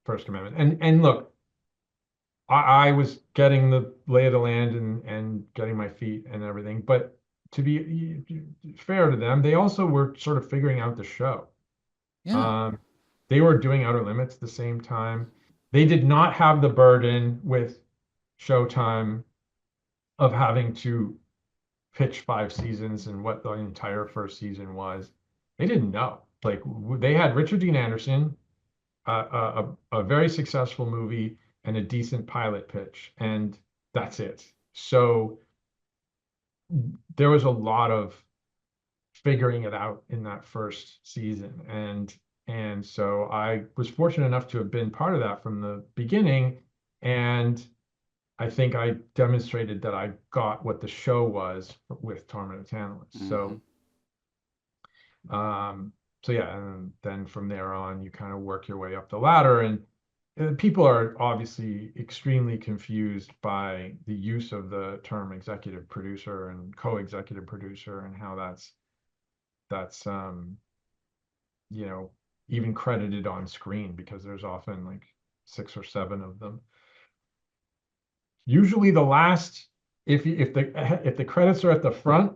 First Amendment. And look, I was getting the lay of the land and getting my feet and everything, but to be fair to them, they also were sort of figuring out the show. Yeah. They were doing Outer Limits at the same time. They did not have the burden with Showtime of having to pitch 5 seasons and what the entire first season was. They didn't know. Like they had Richard Dean Anderson, a very successful movie and a decent pilot pitch, and that's it. So there was a lot of figuring it out in that first season, and so I was fortunate enough to have been part of that from the beginning, and I think I demonstrated that I got what the show was with Torment of Tantalus. So yeah, and then from there on, you kind of work your way up the ladder, and people are obviously extremely confused by the use of the term executive producer and co-executive producer and how that's even credited on screen, because there's often like 6 or 7 of them. Usually the last, if the credits are at the front,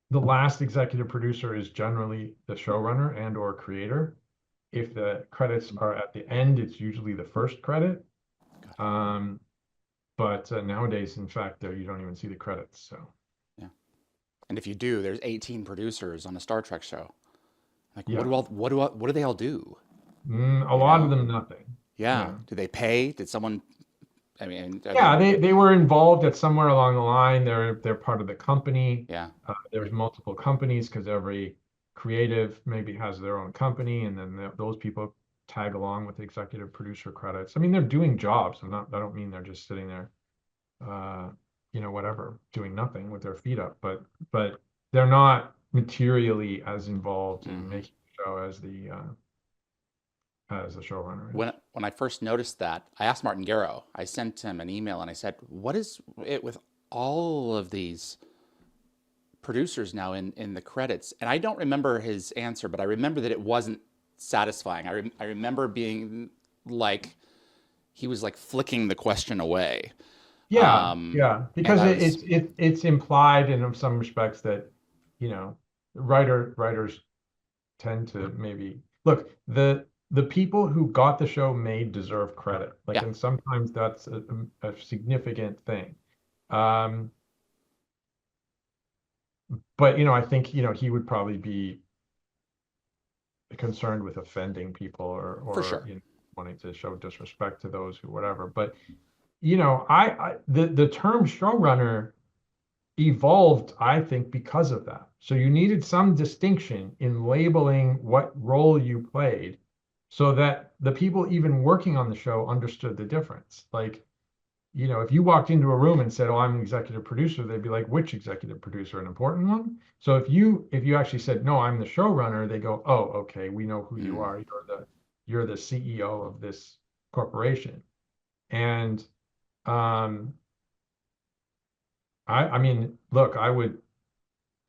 the last executive producer is generally the showrunner and or creator. If the credits are at the end, it's usually the first credit. But nowadays, in fact, you don't even see the credits. So Yeah. And if you do, there's 18 producers on a Star Trek show. Like, Yeah. what do they all do? a lot of them, nothing. Yeah. Yeah. Do they pay? Did someone? I mean, Yeah, they were involved at somewhere along the line. They're part of the company. Yeah. There's multiple companies because every creative maybe has their own company, and then those people tag along with the executive producer credits. I mean, they're doing jobs. I don't mean they're just sitting there, whatever, doing nothing with their feet up. But they're not materially as involved in making the show as the showrunner is. When I first noticed that, I asked Martin Garrow. I sent him an email and I said, "What is it with all of these producers now in the credits?" And I don't remember his answer, but I remember that it wasn't satisfying. I remember being like, he was like flicking the question away. Yeah, because and it's implied in some respects that, writers tend to maybe look, the people who got the show made deserve credit. Like, Yeah. and sometimes that's a significant thing. But I think he would probably be concerned with offending people or For sure. wanting to show disrespect to those who whatever. But the term showrunner evolved, I think, because of that. So you needed some distinction in labeling what role you played. so that the people even working on the show understood the difference. Like, if you walked into a room and said, "Oh, I'm an executive producer," they'd be like, "Which executive producer? An important one?" So if you actually said, "No, I'm the showrunner," they go, "Oh, okay, we know who you Mm. are. You're the CEO of this corporation." And um, I mean, look, I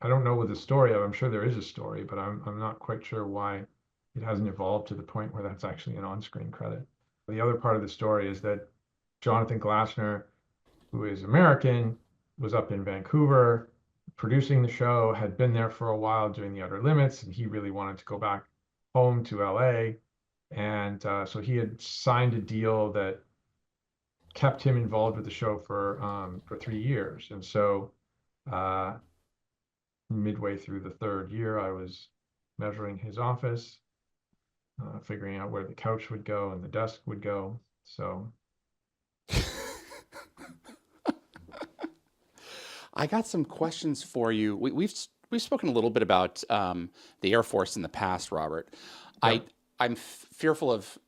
don't know what the story of. I'm sure there is a story, but I'm not quite sure why it hasn't evolved to the point where that's actually an on-screen credit. The other part of the story is that Jonathan Glassner, who is American, was up in Vancouver producing the show, had been there for a while doing The Outer Limits, and he really wanted to go back home to LA. And so he had signed a deal that kept him involved with the show for 3 years. And so uh, midway through the third year, I was measuring his office, figuring out where the couch would go and the desk would go. So I got some questions for you. We've spoken a little bit about the Air Force in the past, Robert. yeah. I'm fearful of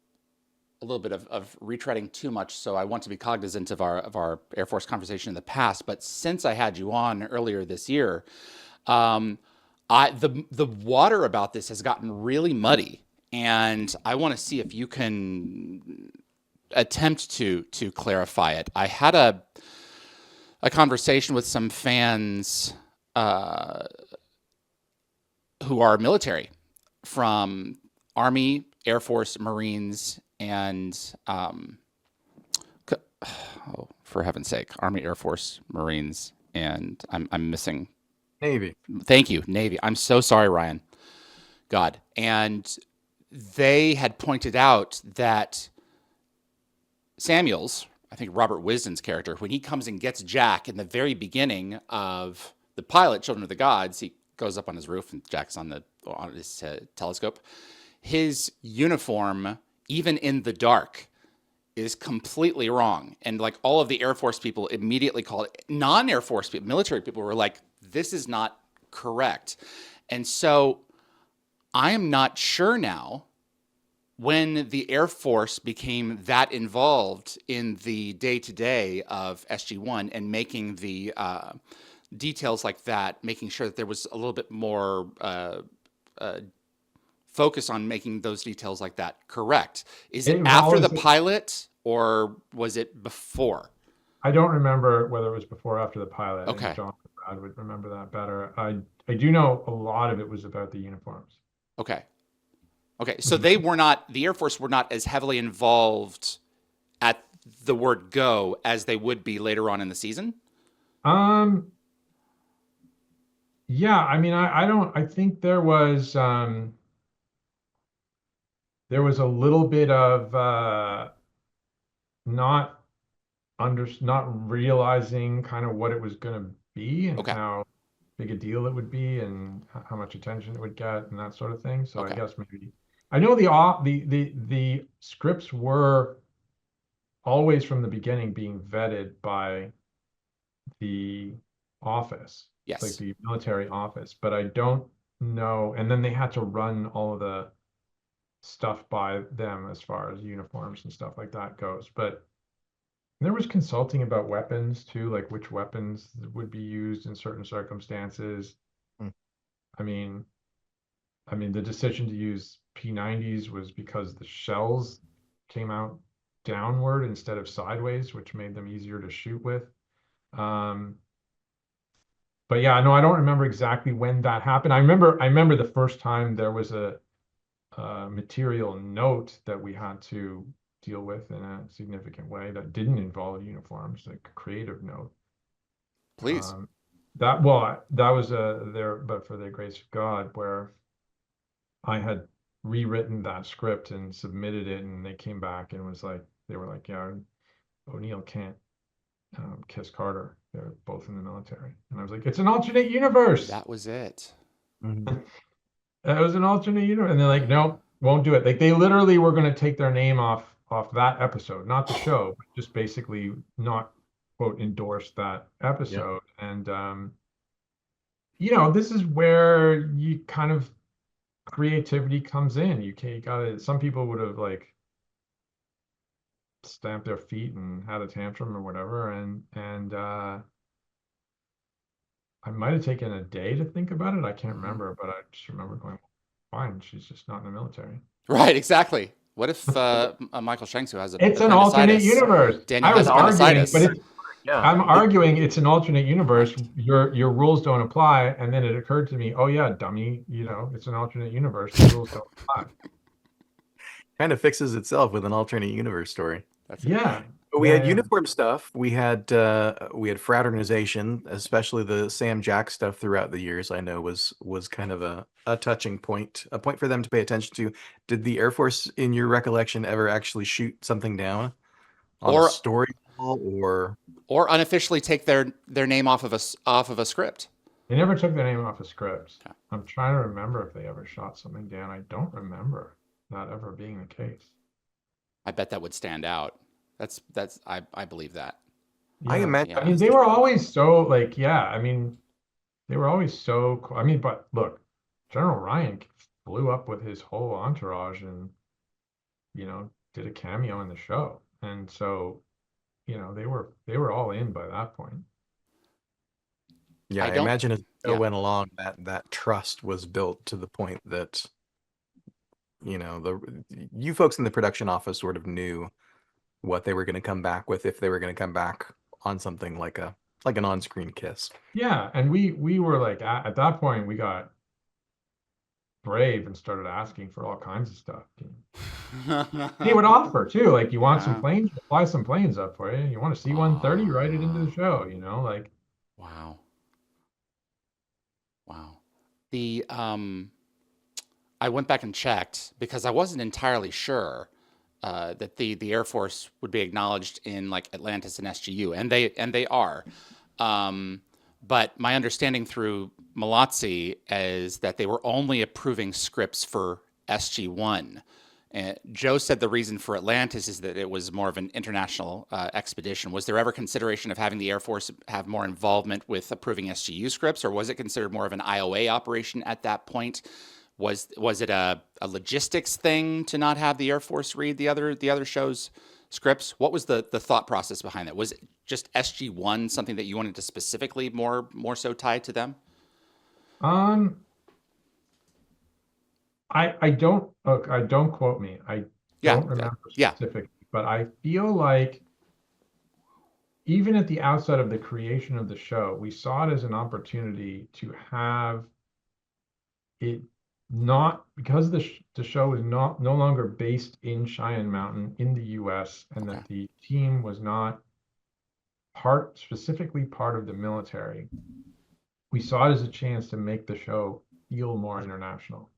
a little bit of retreading too much, so I want to be cognizant of our Air Force conversation in the past. But since I had you on earlier this year, um, the water about this has gotten really muddy, and I want to see if you can attempt to clarify it. I had a conversation with some fans uh, who are military from Army, Air Force, Marines, and oh, for heaven's sake, Army, Air Force, Marines, and I'm missing. Navy. Thank you, Navy. I'm so sorry, Ryan. God, and they had pointed out that Samuels, I think Robert Wisden's character, when he comes and gets Jack in the very beginning of the pilot, Children of the Gods, he goes up on his roof and Jack's on his telescope. His uniform, even in the dark, is completely wrong. And like all of the Air Force people immediately called it, non-Air Force people, military people were like, this is not correct. And so I am not sure now when the Air Force became that involved in the day-to-day of SG-1 and making the details like that, making sure that there was a little bit more focus on making those details like that correct. Is it It was after the always, pilot or was it before? I don't remember whether it was before or after the pilot. I think Okay. John and Brad would remember that better. I do know a lot of it was about the uniforms. Okay. Okay. So Mhm. the Air Force were not as heavily involved at the word go as they would be later on in the season. Um, yeah, I mean, I don't, I think there was a little bit of not not realizing kind of what it was going to be and Okay. how big a deal it would be and how much attention it would get and that sort of thing. So I Okay. guess maybe I know the scripts were always from the beginning being vetted by the office, like Yes. the military office, but I don't know. And then they had to run all of the stuff by them as far as uniforms and stuff like that goes. But there was consulting about weapons too, like which weapons would be used in certain circumstances. Mm. I mean, the decision to use P90s was because the shells came out downward instead of sideways, which made them easier to shoot with. Um, but yeah, no, I don't remember exactly when that happened. I remember the first time there was a material note that we had to deal with in a significant way that didn't involve uniforms, like a creative note. Please. Um, that was there, but for the grace of God, where I had rewritten that script and submitted it, and they came back and was like, they were like, yeah, O'Neill can't kiss Carter. They're both in the military, and I was like, it's an alternate universe. That was it. Mhm. It was an alternate universe, and they're like, nope, won't do it. Like they literally were going to take their name off that episode, not the show, but just basically not quote endorse that Yep. episode. And this is where you kind of creativity comes in. You gotta, some people would have like stamped their feet and had a tantrum or whatever. And I might have taken a day to think about it. I can't remember, but I just remember going, fine, she's just not in the military. Right, exactly. What if Michael Shanks, who has It's an alternate appendicitis, universe. Daniel I was has arguing, but appendicitis? Yeah. I'm arguing it's an alternate universe. Your rules don't apply. And then it occurred to me, oh yeah, dummy, it's an alternate universe. The rules don't apply. Kind of fixes itself with an alternate universe story. That's Yeah. But we Yeah, had yeah. uniform stuff. We had fraternization, especially the Sam Jack stuff throughout the years. I know was kind of a touching point, a point for them to pay attention to. Did the Air Force, in your recollection, ever actually shoot something down on a Or story wall or? unofficially take their name off of a script. They never took their name off of scripts. Yeah. I'm trying to remember if they ever shot something down. I don't remember that ever being the case. I bet that would stand out. I believe that. I Yeah. imagine. I mean, they were always so like, yeah, I mean, they were always so cool. I mean, but look, General Ryan blew up with his whole entourage and, did a cameo in the show. And so, they were all in by that point. Yeah, I don't- imagine as the show yeah. went along, that trust was built to the point that, you folks in the production office sort of knew what they were going to come back with, if they were going to come back on something like an on-screen kiss. Yeah, and we were like at that point we got brave and started asking for all kinds of stuff. They would offer too, like you want some Wow. planes, we'll fly some planes up for you. You want a C-130, write it into the show, like. Wow. Wow. The I went back and checked because I wasn't entirely sure that the Air Force would be acknowledged in like Atlantis and SGU, and they are. But my understanding through Malazzi is that they were only approving scripts for SG-1. And Joe said the reason for Atlantis is that it was more of an international expedition. Was there ever consideration of having the Air Force have more involvement with approving SGU scripts, or was it considered more of an IOA operation at that point? Was it a logistics thing to not have the Air Force read the other shows' scripts? What was the thought process behind that? Was it just SG-1 something that you wanted to specifically more so tie to them? I don't quote me. I don't remember specifically, but I feel like even at the outset of the creation of the show, we saw it as an opportunity to have it not, because the show is no longer based in Cheyenne Mountain in the US, and that the team was not specifically part of the military. We saw it as a chance to make the show feel more international.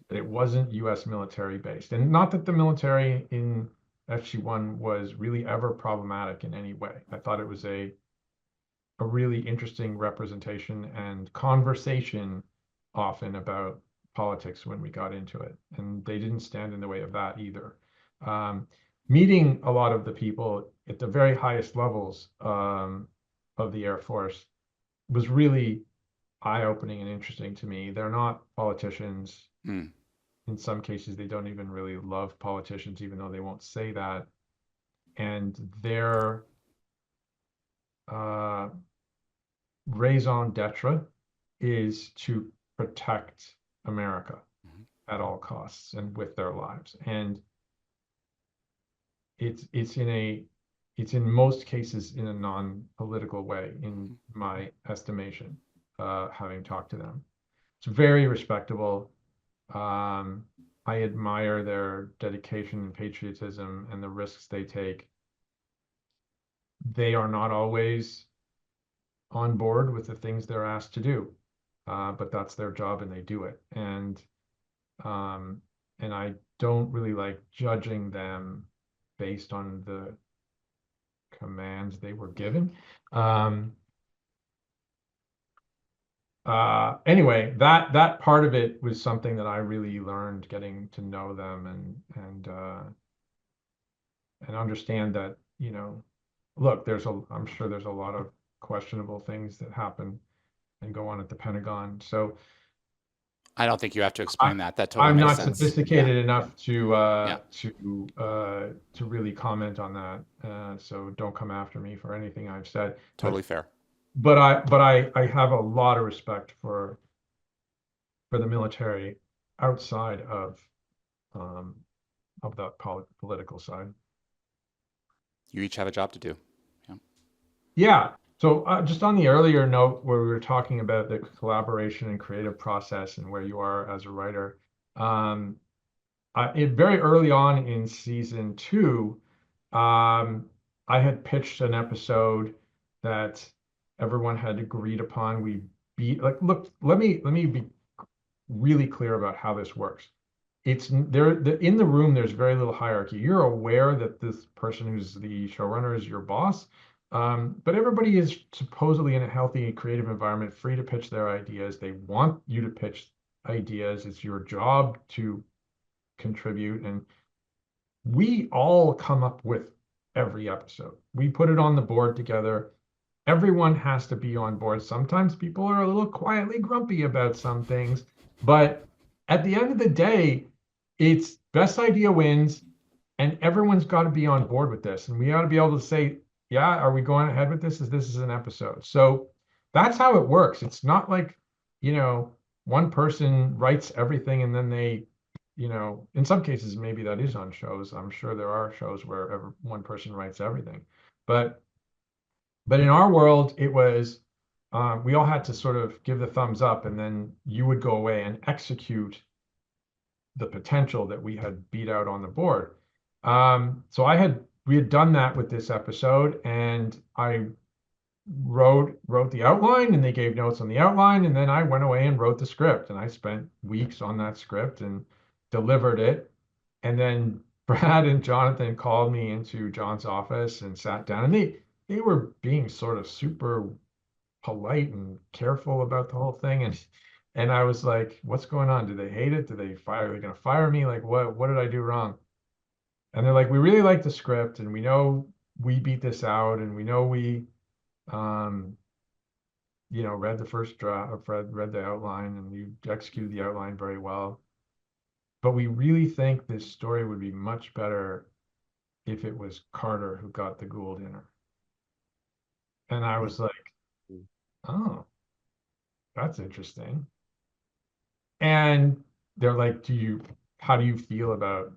That it wasn't US military based. And not that the military in SG-1 was really ever problematic in any way. I thought it was a really interesting representation and conversation often about politics when we got into it. And they didn't stand in the way of that either. Meeting a lot of the people at the very highest levels of the Air Force was really eye-opening and interesting to me. They're not politicians. In some cases, they don't even really love politicians, even though they won't say that. And their raison d'etre is to protect America at all costs and with their lives. And it's in most cases in a non-political way, in my estimation, having talked to them. It's very respectable. I admire their dedication and patriotism and the risks they take. They are not always on board with the things they're asked to do, but that's their job and they do it. And I don't really like judging them based on the commands they were given. Anyway, that part of it was something that I really learned getting to know them and understand that, look, I'm sure there's a lot of questionable things that happen and go on at the Pentagon. So I don't think you have to I, explain that. That totally I'm makes not sense. Yeah. sophisticated enough Yeah. to really comment on that. So don't come after me for anything I've said. Totally fair. But I have a lot of respect for the military outside um, of the political side. You each have a job to do. Yeah. Yeah. So just on the earlier note where we were talking about the collaboration and creative process and where you are as a writer, um, very early on in season two, I had pitched an episode that everyone had agreed upon. We beat like look. Let me be really clear about how this works. It's there in the room. There's very little hierarchy. You're aware that this person who's the showrunner is your boss, but everybody is supposedly in a healthy, creative environment, free to pitch their ideas. They want you to pitch ideas. It's your job to contribute, and we all come up with every episode. We put it on the board together. Everyone has to be on board. Sometimes people are a little quietly grumpy about some things, but at the end of the day, it's best idea wins, and everyone's got to be on board with this. And we ought to be able to say, yeah, are we going ahead with this? Is this is an episode? So that's how it works. It's not like, one person writes everything and then they, in some cases, maybe that is on shows. I'm sure there are shows where one person writes everything. But in our world, it was we all had to sort of give the thumbs up, and then you would go away and execute the potential that we had beat out on the board. So we had done that with this episode, and I wrote the outline, and they gave notes on the outline, and then I went away and wrote the script, and I spent weeks on that script and delivered it. And then Brad and Jonathan called me into John's office and sat down, and they were being sort of super polite and careful about the whole thing. And I was like, what's going on? Do they hate it? Are they gonna fire me? Like what did I do wrong? And they're like, we really like the script, and we know we beat this out, and we know we um read the first draft, read the outline, and you executed the outline very well. But we really think this story would be much better if it was Carter who got the Gould dinner. And I was like, oh, that's interesting. And they're like, how do you feel about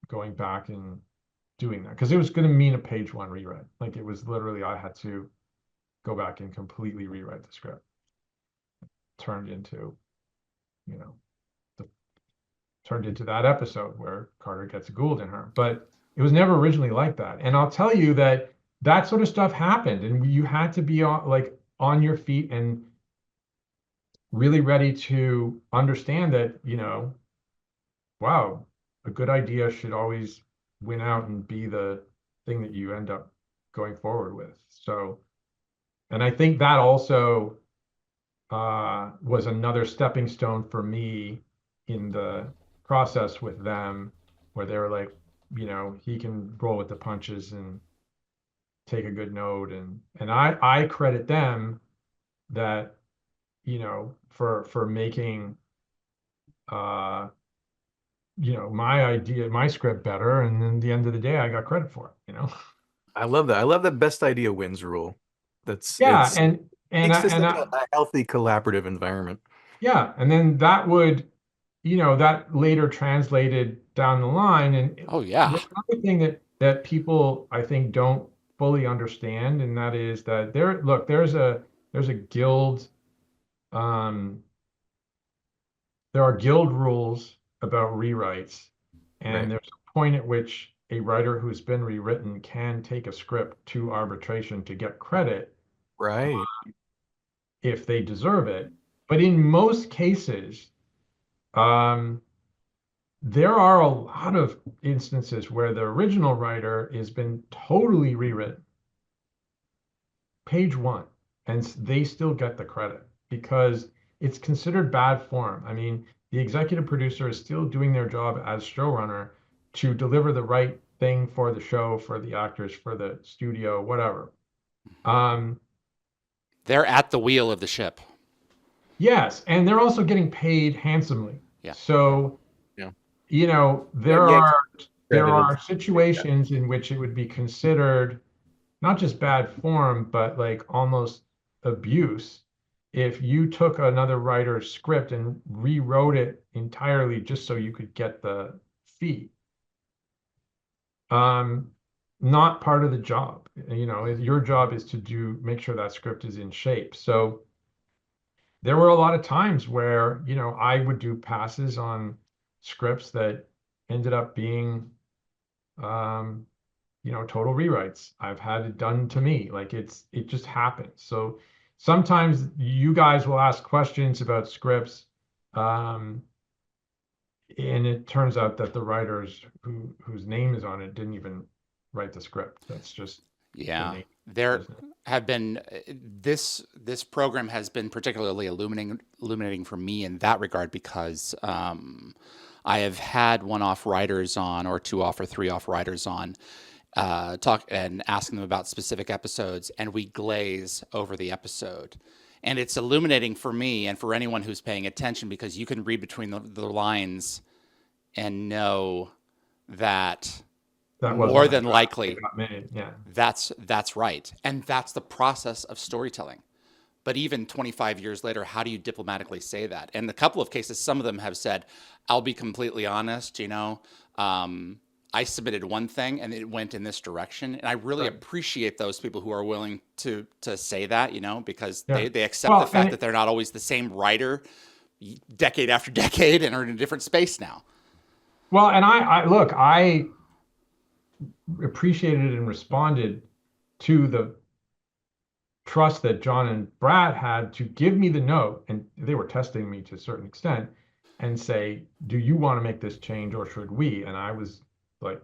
going back and doing that? Because it was going to mean a page one rewrite. Like it was literally, I had to go back and completely rewrite the script. Turned into, you know, turned into that episode where Carter gets a Gould in her. But it was never originally like that. And I'll tell you that that sort of stuff happened, and you had to be on your feet and really ready to understand that, wow, a good idea should always win out and be the thing that you end up going forward with. So, and I think that also was another stepping stone for me in the process with them, where they were like, he can roll with the punches and take a good note, and I credit them that, for making my script better, and then at the end of the day I got credit for it. I love that. I love that best idea wins rule. Yeah, It's and makes I, this and like I, a healthy collaborative environment. yeah, and then that would, that later translated down the line. And Oh yeah. there's another thing that people I think don't fully understand, and that is that there's a guild, um there are guild rules about rewrites, and Right. there's a point at which a writer who's been rewritten can take a script to arbitration to get credit Right. if they deserve it. But in most cases, um, there are a lot of instances where the original writer has been totally rewritten, page one, and they still get the credit because it's considered bad form. I mean, the executive producer is still doing their job as showrunner to deliver the right thing for the show, for the actors, for the studio, whatever. Um, They're at the wheel of the ship. Yes, and they're also getting paid handsomely. Yeah. So, Yeah. there Yeah, are credited. situations in which it would be considered not just bad form, but like almost abuse if you took another writer's script and rewrote it entirely just so you could get the fee. Um, Not part of the job. Your job is to make sure that script is in shape. So there were a lot of times where, I would do passes on scripts that ended up being, um, total rewrites. I've had it done to me. Like it just happens. So sometimes you guys will ask questions about scripts, um, and it turns out that the writers whose name is on it didn't even write the script. That's just the Yeah, nature of the there business. have been this program has been particularly illuminating for me in that regard because I have had one-off writers on or two-off or three-off writers on talk and asking them about specific episodes, and we glaze over the episode. And it's illuminating for me and for anyone who's paying attention because you can read between the lines and know that That more wasn't the than draft that likely got made. Yeah. that's right. And that's the process of storytelling. But even 25 years later, how do you diplomatically say that? And a couple of cases, some of them have said, I'll be completely honest, I submitted one thing and it went in this direction. And I really Right. appreciate those people who are willing to say that, because Yeah. they accept the Well, fact that they're not always the same writer decade after decade and are in a different space now. and I look, I appreciated and responded to the trust that John and Brad had to give me the note, and they were testing me to a certain extent, and say, "Do you want to make this change, or should we?" And I was like,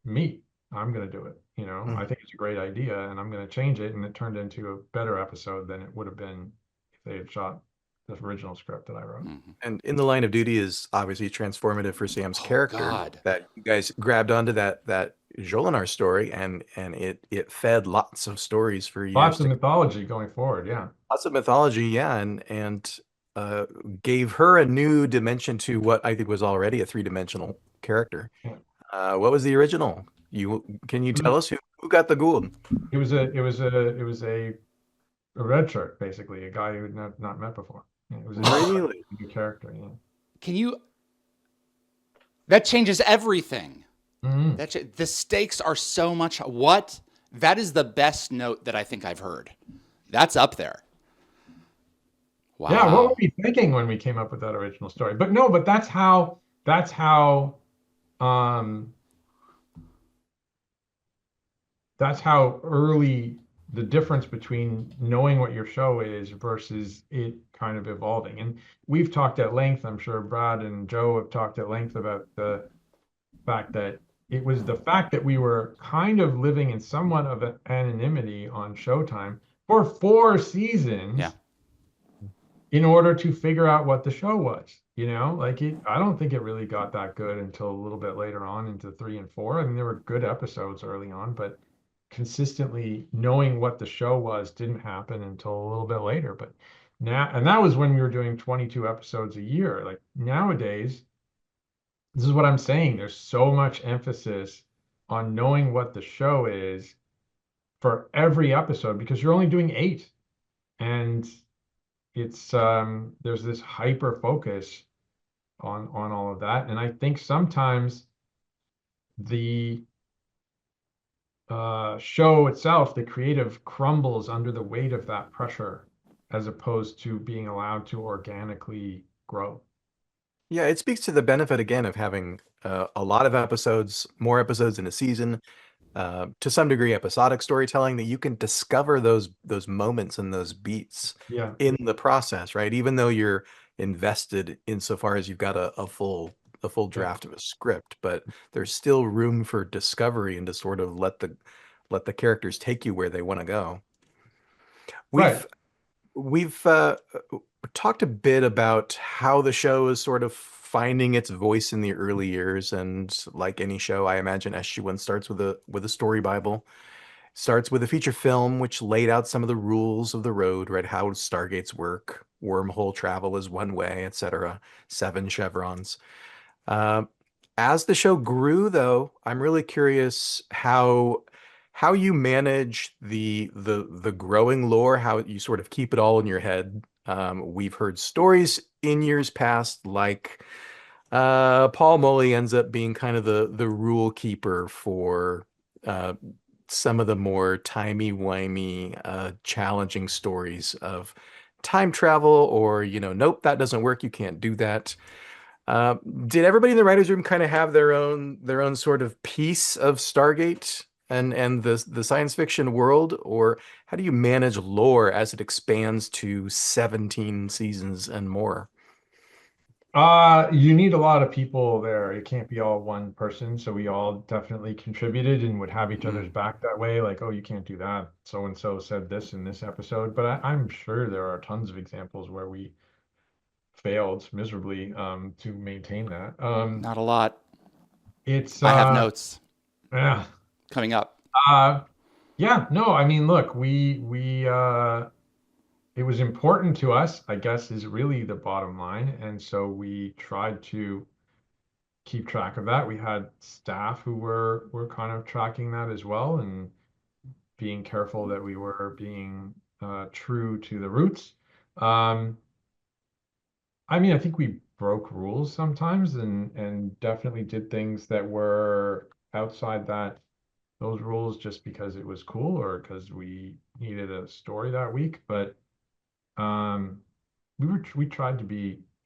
"Me, I'm going to do it. I Mhm. think it's a great idea, and I'm going to change it." And it turned into a better episode than it would have been if they had shot the original script that I wrote. Mm-hmm. And In the Line of Duty is obviously transformative for Sam's Oh, character. God. That you guys grabbed onto that Jolinar story, and it fed lots of stories for years Lots of to mythology going forward. Yeah. lots of mythology, yeah, and uh, gave her a new dimension to what I think was already a three-dimensional character. Yeah. What was the original? Can you tell us who got the Gould? It was a red shirt, basically, a guy who had not met before. Yeah, it was a Really? new character. Yeah. Can you? That changes everything. Mhm. The stakes are so much. What? That is the best note that I think I've heard. That's up there. Yeah, what were Wow. we thinking when we came up with that original story? But no, but um that's how early the difference between knowing what your show is versus it kind of evolving. And we've talked at length, I'm sure Brad and Joe have talked at length about the fact that it was the fact that we were kind of living in somewhat of an anonymity on Showtime for 4 seasons Yeah. in order to figure out what the show was. I don't think it really got that good until a little bit later on into 3 and 4. I mean, there were good episodes early on, but consistently knowing what the show was didn't happen until a little bit later. But now, and that was when we were doing 22 episodes a year. Like nowadays, this is what I'm saying. There's so much emphasis on knowing what the show is for every episode because you're only doing 8. And it's there's this hyper focus on all of that. And I think sometimes the show itself, the creative crumbles under the weight of that pressure as opposed to being allowed to organically grow. Yeah, it speaks to the benefit again of having a lot of episodes, more episodes in a season, to some degree episodic storytelling that you can discover those moments and those beats Yeah, in the process, right? Even though you're invested insofar as you've got a full yeah, draft of a script, but there's still room for discovery and to sort of let the characters take you where they want to go. right. We've talked a bit about how the show is sort of finding its voice in the early years, and like any show, I imagine SG-1 starts with a story bible, starts with a feature film which laid out some of the rules of the road, right? How Stargates work, wormhole travel is one way, etc. 7 chevrons. Um, as the show grew, though, I'm really curious how you manage the growing lore, how you sort of keep it all in your head. We've heard stories in years past, like Paul Mully ends up being kind of the rule keeper for uh, some of the more timey-wimey, challenging stories of time travel, or nope, that doesn't work. You can't do that. Uh, did everybody in the writers' room kind of have their own sort of piece of Stargate and the science fiction world, or how do you manage lore as it expands to 17 seasons and more? You need a lot of people there. It can't be all one person. So we all definitely contributed and would have each other's Mm, back that way. Like, oh, you can't do that. So and so said this in this episode. But I'm sure there are tons of examples where we failed miserably to maintain that. not a lot. It's I have notes yeah. coming up. Uh yeah, no, I mean, look, we it was important to us, I guess, is really the bottom line. And so we tried to keep track of that. We had staff who were kind of tracking that as well and being careful that we were being true to the roots. Um, I mean, I think we broke rules sometimes and definitely did things that were outside those rules just because it was cool or because we needed a story that week. But um, we tried to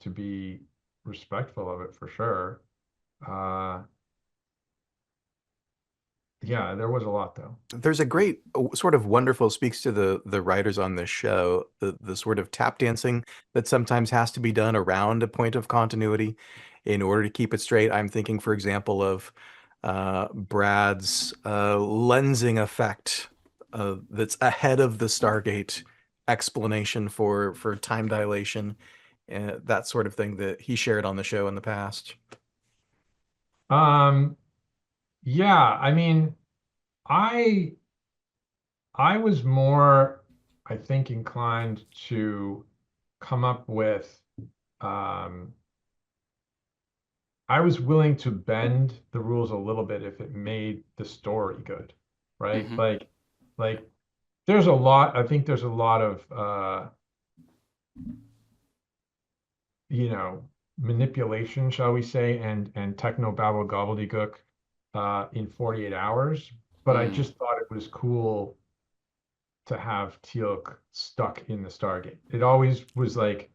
be respectful of it for sure. Uh, yeah, there was a lot though. There's a great sort of wonderful speaks to the writers on this show, the sort of tap dancing that sometimes has to be done around a point of continuity in order to keep it straight. I'm thinking, for example, of Brad's lensing effect that's ahead of the Stargate explanation for time dilation, that sort of thing that he shared on the show in the past. Um, yeah, I mean, I I was more, I think, inclined to come up with um I was willing to bend the rules a little bit if it made the story good, right? Hmm. Like there's a lot, I think there's a lot of you know, manipulation, shall we say, and techno babble gobbledygook in 48 hours. But I Mm, just thought it was cool to have Teal'c stuck in the Stargate. It always was like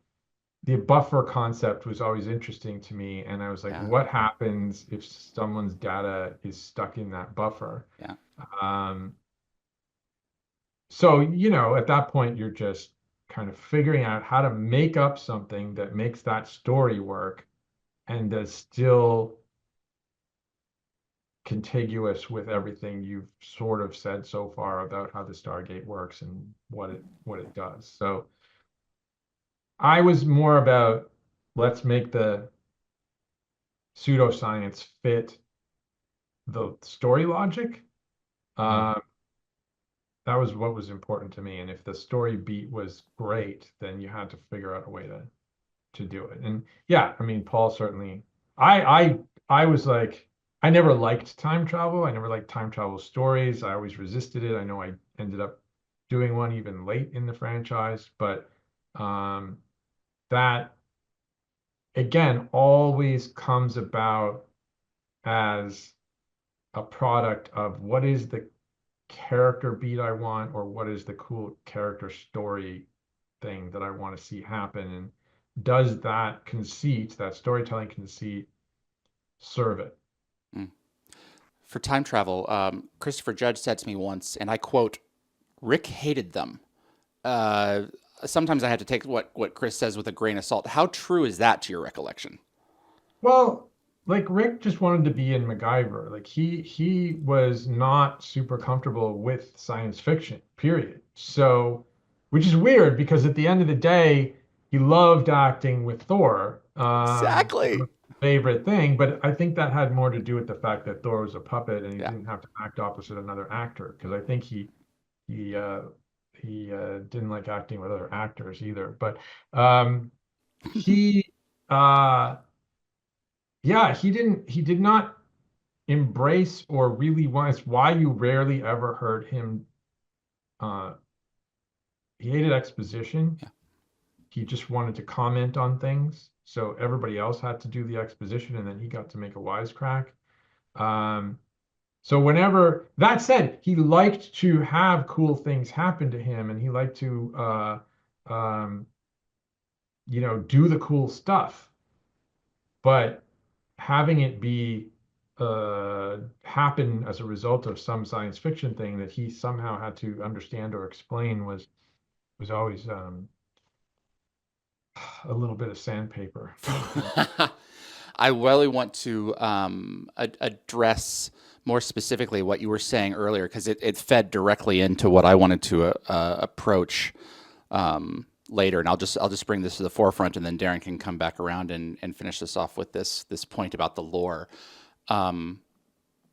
the buffer concept was always interesting to me, and I was like, yeah, what happens if someone's data is stuck in that buffer? yeah. Um, so, at that point, you're just kind of figuring out how to make up something that makes that story work and is still contiguous with everything you've sort of said so far about how the Stargate works and what it does. So I was more about let's make the pseudoscience fit the story logic. Uh, that was what was important to me. And if the story beat was great, then you had to figure out a way to do it. And yeah, I mean, Paul certainly. I was like, I never liked time travel. I never liked time travel stories. I always resisted it. I know I ended up doing one even late in the franchise, but um, that again always comes about as a product of what is the character beat I want or what is the cool character story thing that I want to see happen. And does that conceit, that storytelling conceit, serve it? Mm. For time travel, Christopher Judge said to me once, and I quote, Rick hated them. Uh, Sometimes I have to take what Chris says with a grain of salt. How true is that to your recollection? Well, like Rick just wanted to be in MacGyver. Like he was not super comfortable with science fiction, period. So, which is weird because at the end of the day, he loved acting with Thor. Exactly. Favorite thing, but I think that had more to do with the fact that Thor was a puppet and he Yeah. didn't have to act opposite another actor. Because I think he didn't like acting with other actors either. But he uh yeah, he did not embrace or really want. It's why you rarely ever heard him. uh he hated exposition. Yeah. He just wanted to comment on things, so everybody else had to do the exposition, and then he got to make a wisecrack. um So whenever, that said, he liked to have cool things happen to him, and he liked to um do the cool stuff. But having it be happen as a result of some science fiction thing that he somehow had to understand or explain was always a little bit of sandpaper. I really want to address more specifically what you were saying earlier, because it fed directly into what I wanted to approach later, and I'll just bring this to the forefront, and then Darren can come back around and finish this off with this point about the lore,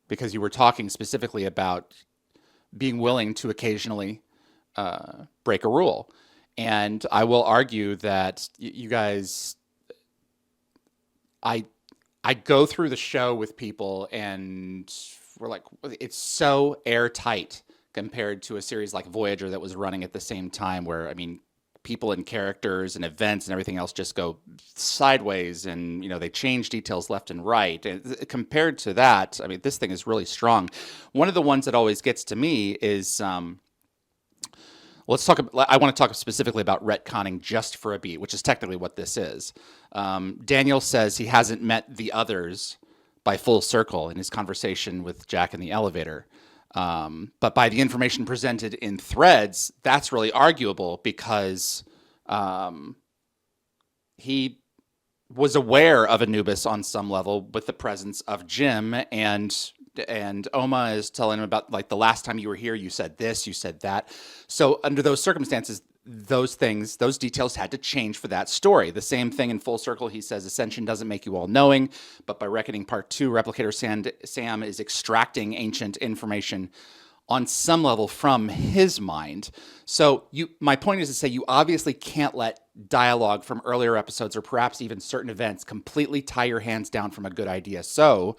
because you were talking specifically about being willing to occasionally break a rule, and I will argue that you guys, I I go through the show with people and we're like, it's so airtight compared to a series like Voyager that was running at the same time, where, I mean, people and characters and events and everything else just go sideways, and they change details left and right. And compared to that, I mean, this thing is really strong. One of the ones that always gets to me is let's talk. I want to talk specifically about retconning just for a beat, which is technically what this is. Daniel says he hasn't met the others by full circle in his conversation with Jack in the elevator. But by the information presented in threads, that's really arguable, because he was aware of Anubis on some level with the presence of Jim, and Oma is telling him about, like, the last time you were here, you said this, you said that. So under those circumstances, those details had to change for that story. The same thing in Full Circle. He says Ascension doesn't make you all knowing, but by Reckoning Part 2, Replicator Sam is extracting ancient information on some level from his mind. So my point is to say, you obviously can't let dialogue from earlier episodes, or perhaps even certain events, completely tie your hands down from a good idea. So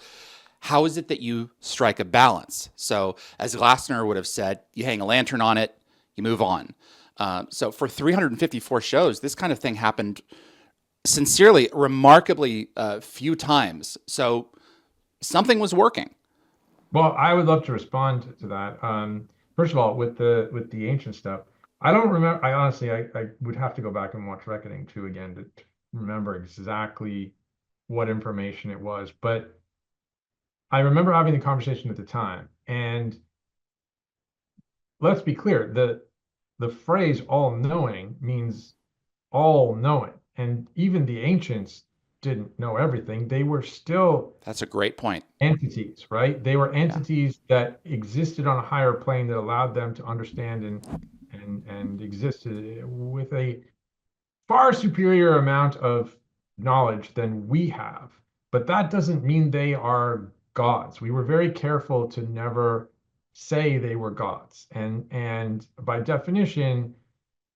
how is it that you strike a balance? So as Glassner would have said, you hang a lantern on it, you move on. So for 354 shows, this kind of thing happened sincerely, remarkably few times. So something was working. Well, I would love to respond to that. First of all, with the ancient stuff, I don't remember. I honestly, I would have to go back and watch Reckoning 2 again to remember exactly what information it was. But I remember having the conversation at the time, and let's be clear, the phrase all-knowing means all-knowing, and even the ancients didn't know everything. They were still That's a great point. entities, right? They were entities that existed on a higher plane that allowed them to understand and existed with a far superior amount of knowledge than we have. But that doesn't mean they are gods. We were very careful to never say they were gods. And by definition,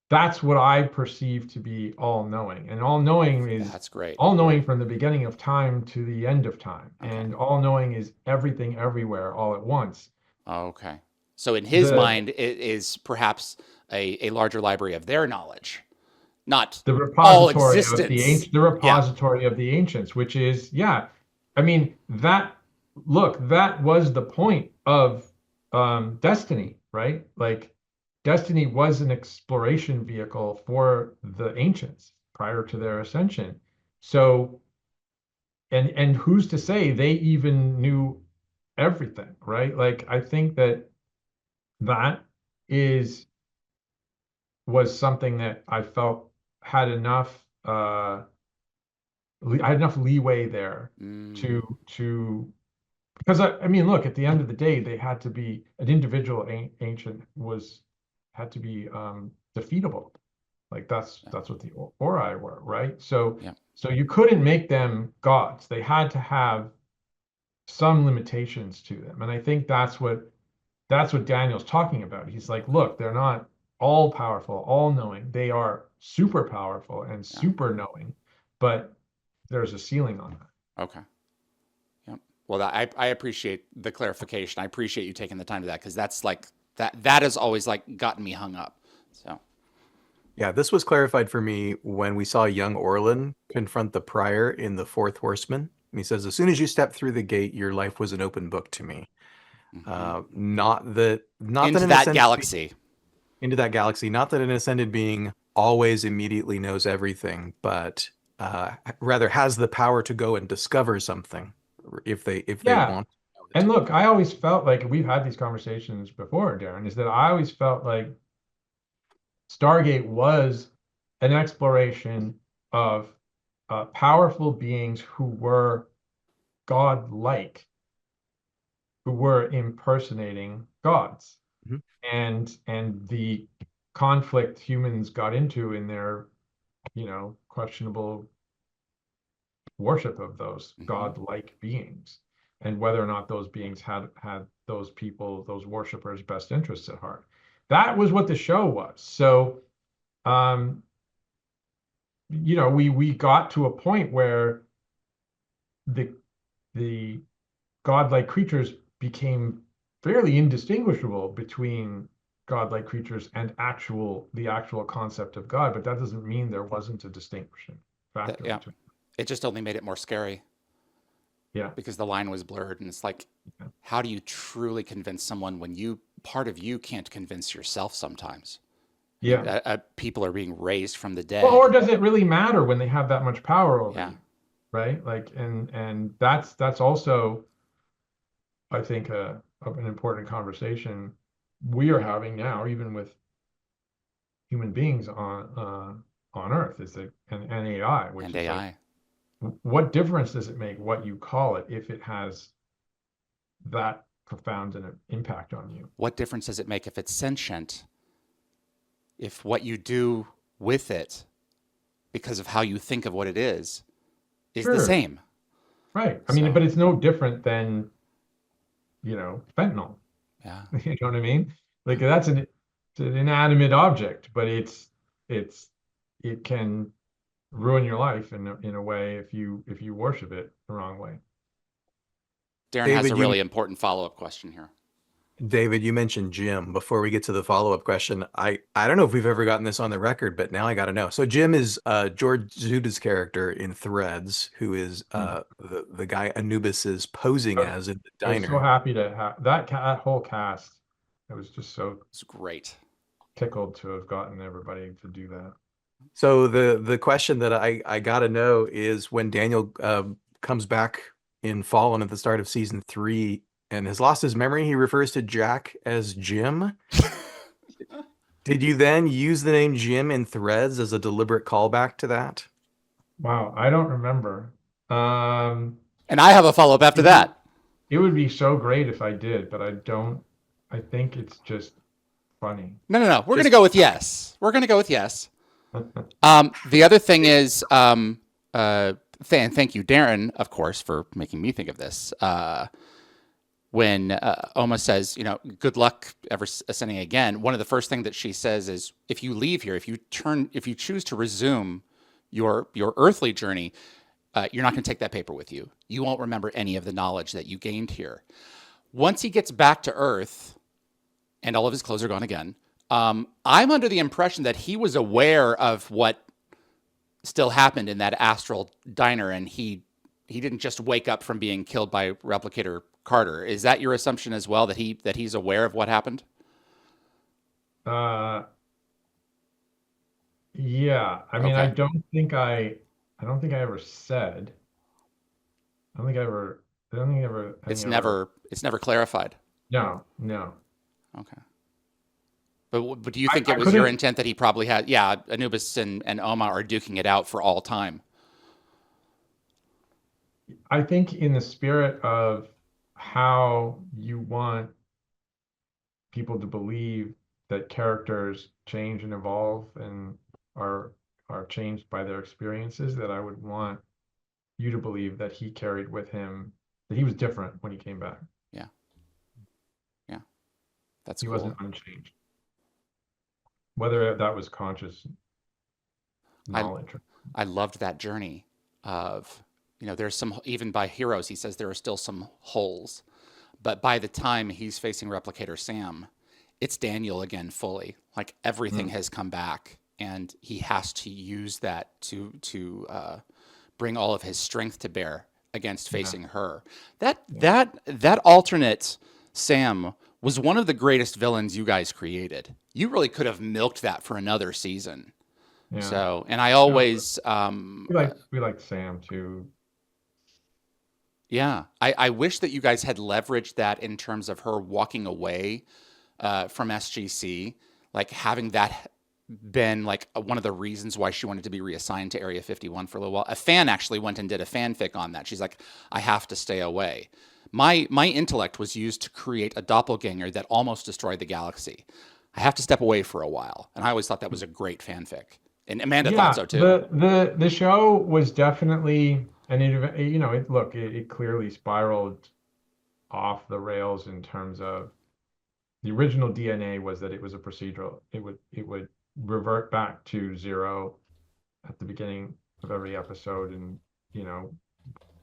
that's what I perceive to be all-knowing. And all-knowing is That's great. all-knowing from the beginning of time to the end of time. Okay. And all-knowing is everything everywhere all at once. Okay. So in his mind, it is perhaps a larger library of their knowledge, not the all repository existence. of the ancients, which is, I mean, that was the point of Destiny, right? Like, Destiny was an exploration vehicle for the ancients prior to their ascension. So, and who's to say they even knew everything, right? Like, I think that was something that I felt had enough I had enough leeway there to because I mean, look, at the end of the day, they had to be an individual ancient had to be defeatable. Like, that's what the Ori were, right? So you couldn't make them gods. They had to have some limitations to them, and I think that's what Daniel's talking about. He's like, look, they're not all powerful, all knowing. They are super powerful and Yeah. super knowing, but there's a ceiling on that. Okay. Yep. Well, I appreciate the clarification. I appreciate you taking the time to that, because that's like that has always like gotten me hung up. So Yeah, this was clarified for me when we saw young Orlin confront the Prior in The Fourth Horseman. And he says, as soon as you stepped through the gate, your life was an open book to me. Not that into an that ascended galaxy. into that galaxy, not that an ascended being always immediately knows everything, but rather has the power to go and discover something if they Yeah. want. And look, I always felt like we've had these conversations before, Darren, is that I always felt like Stargate was an exploration of powerful beings who were godlike, who were impersonating gods. Mhm. And the conflict humans got into in their, questionable worship of those godlike beings, and whether or not those beings had those people, those worshipers' best interests at heart. That was what the show was. So, we got to a point where the the godlike creatures became fairly indistinguishable between godlike creatures and the actual concept of God, but that doesn't mean there wasn't a distinguishing factor Yeah. between. It just only made it more scary Yeah. because the line was blurred, and it's like, Yeah. how do you truly convince someone when part of you can't convince yourself sometimes? I mean, Yeah. people are being raised from the Well, or dead. does it really matter when they have that much power over Yeah. you, right? Like, and that's also, I think, an important conversation we are having now, even with human beings on Earth, is that and AI, which And is like, AI. what difference does it make what you call it if it has that profound an impact on you? What difference does it make if it's sentient, if what you do with it, because of how you think of what it is the Sure, same? right. I mean, So, but it's no different than, fentanyl. yeah. You know what I mean? Yeah. Like it's an inanimate object, but it's it can ruin your life in a way if you worship it the wrong way. Darren has a David, you really important follow-up question here. David, you mentioned Jim. Before we get to the follow-up question, I don't know if we've ever gotten this on the record, but now I got to know. So Jim is George Zuda's character in Threads, who is the guy Anubis is posing I was, as in the I was so diner. happy to have that whole cast. I was just so It's great. tickled to have gotten everybody to do that. So the question that I got to know is when Daniel comes back in Fallen at the start of season 3 and has lost his memory, he refers to Jack as Jim. Did you then use the name Jim in Threads as a deliberate callback to that? Wow, I don't remember. Um, And I have a follow-up after that. it would be so great if I did, but I don't. I think it's just funny. No. We're going to go with yes. We're going to go with yes. The other thing is, thank you, Darren, of course, for making me think of this. When Oma says, good luck ever ascending again, one of the first things that she says is, if you leave here, if you choose to resume your earthly journey, you're not going to take that paper with you. You won't remember any of the knowledge that you gained here. Once he gets back to Earth, and all of his clothes are gone again, I'm under the impression that he was aware of what still happened in that astral diner, and he didn't just wake up from being killed by Replicator Carter. Is that your assumption as well, that he's aware of what happened? Uh, yeah. I mean, Okay. I don't think I ever said. I don't think I ever. I don't think I ever. I think It's I ever. never clarified. No, no. Okay. But do you I, think it I was your couldn't. intent that he probably had? Yeah, Anubis and Oma are duking it out for all time. I think in the spirit of how you want people to believe that characters change and evolve and are are changed by their experiences, that I would want you to believe that he carried with him that he was different when he came back. Yeah. Yeah. That's He cool. wasn't unchanged. whether that was conscious I knowledge. I loved that journey of, there's some, even by Heroes, he says there are still some holes. But by the time he's facing Replicator Sam, it's Daniel again fully. Like everything has come back, and he has to use that to bring all of his strength to bear against facing her. That alternate Sam was one of the greatest villains you guys created. You really could have milked that for another season. Yeah. So, and I always, We like Sam too. yeah, I wish that you guys had leveraged that in terms of her walking away from SGC, like having that been like one of the reasons why she wanted to be reassigned to Area 51 for a little while. A fan actually went and did a fanfic on that. She's like, I have to stay away. My intellect was used to create a doppelganger that almost destroyed the galaxy. I have to step away for a while. And I always thought that was a great fanfic. And Amanda thought so too. The show was definitely it clearly spiraled off the rails in terms of the original DNA was that it was a procedural. It would revert back to 0 at the beginning of every episode, and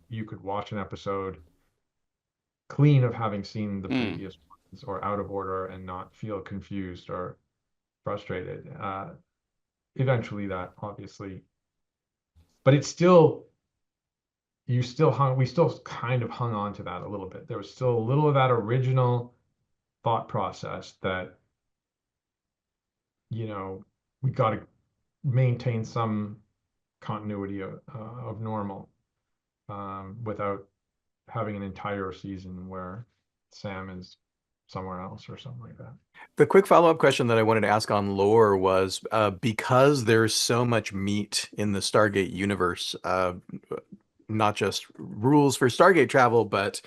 you could watch an episode clean of having seen the previous ones or out of order and not feel confused or frustrated. Eventually that obviously, but it's still, we still kind of hung on to that a little bit. There was still a little of that original thought process that, we got to maintain some continuity of normal without having an entire season where Sam is somewhere else or something like that. The quick follow-up question that I wanted to ask on lore was, because there's so much meat in the Stargate universe, not just rules for Stargate travel, but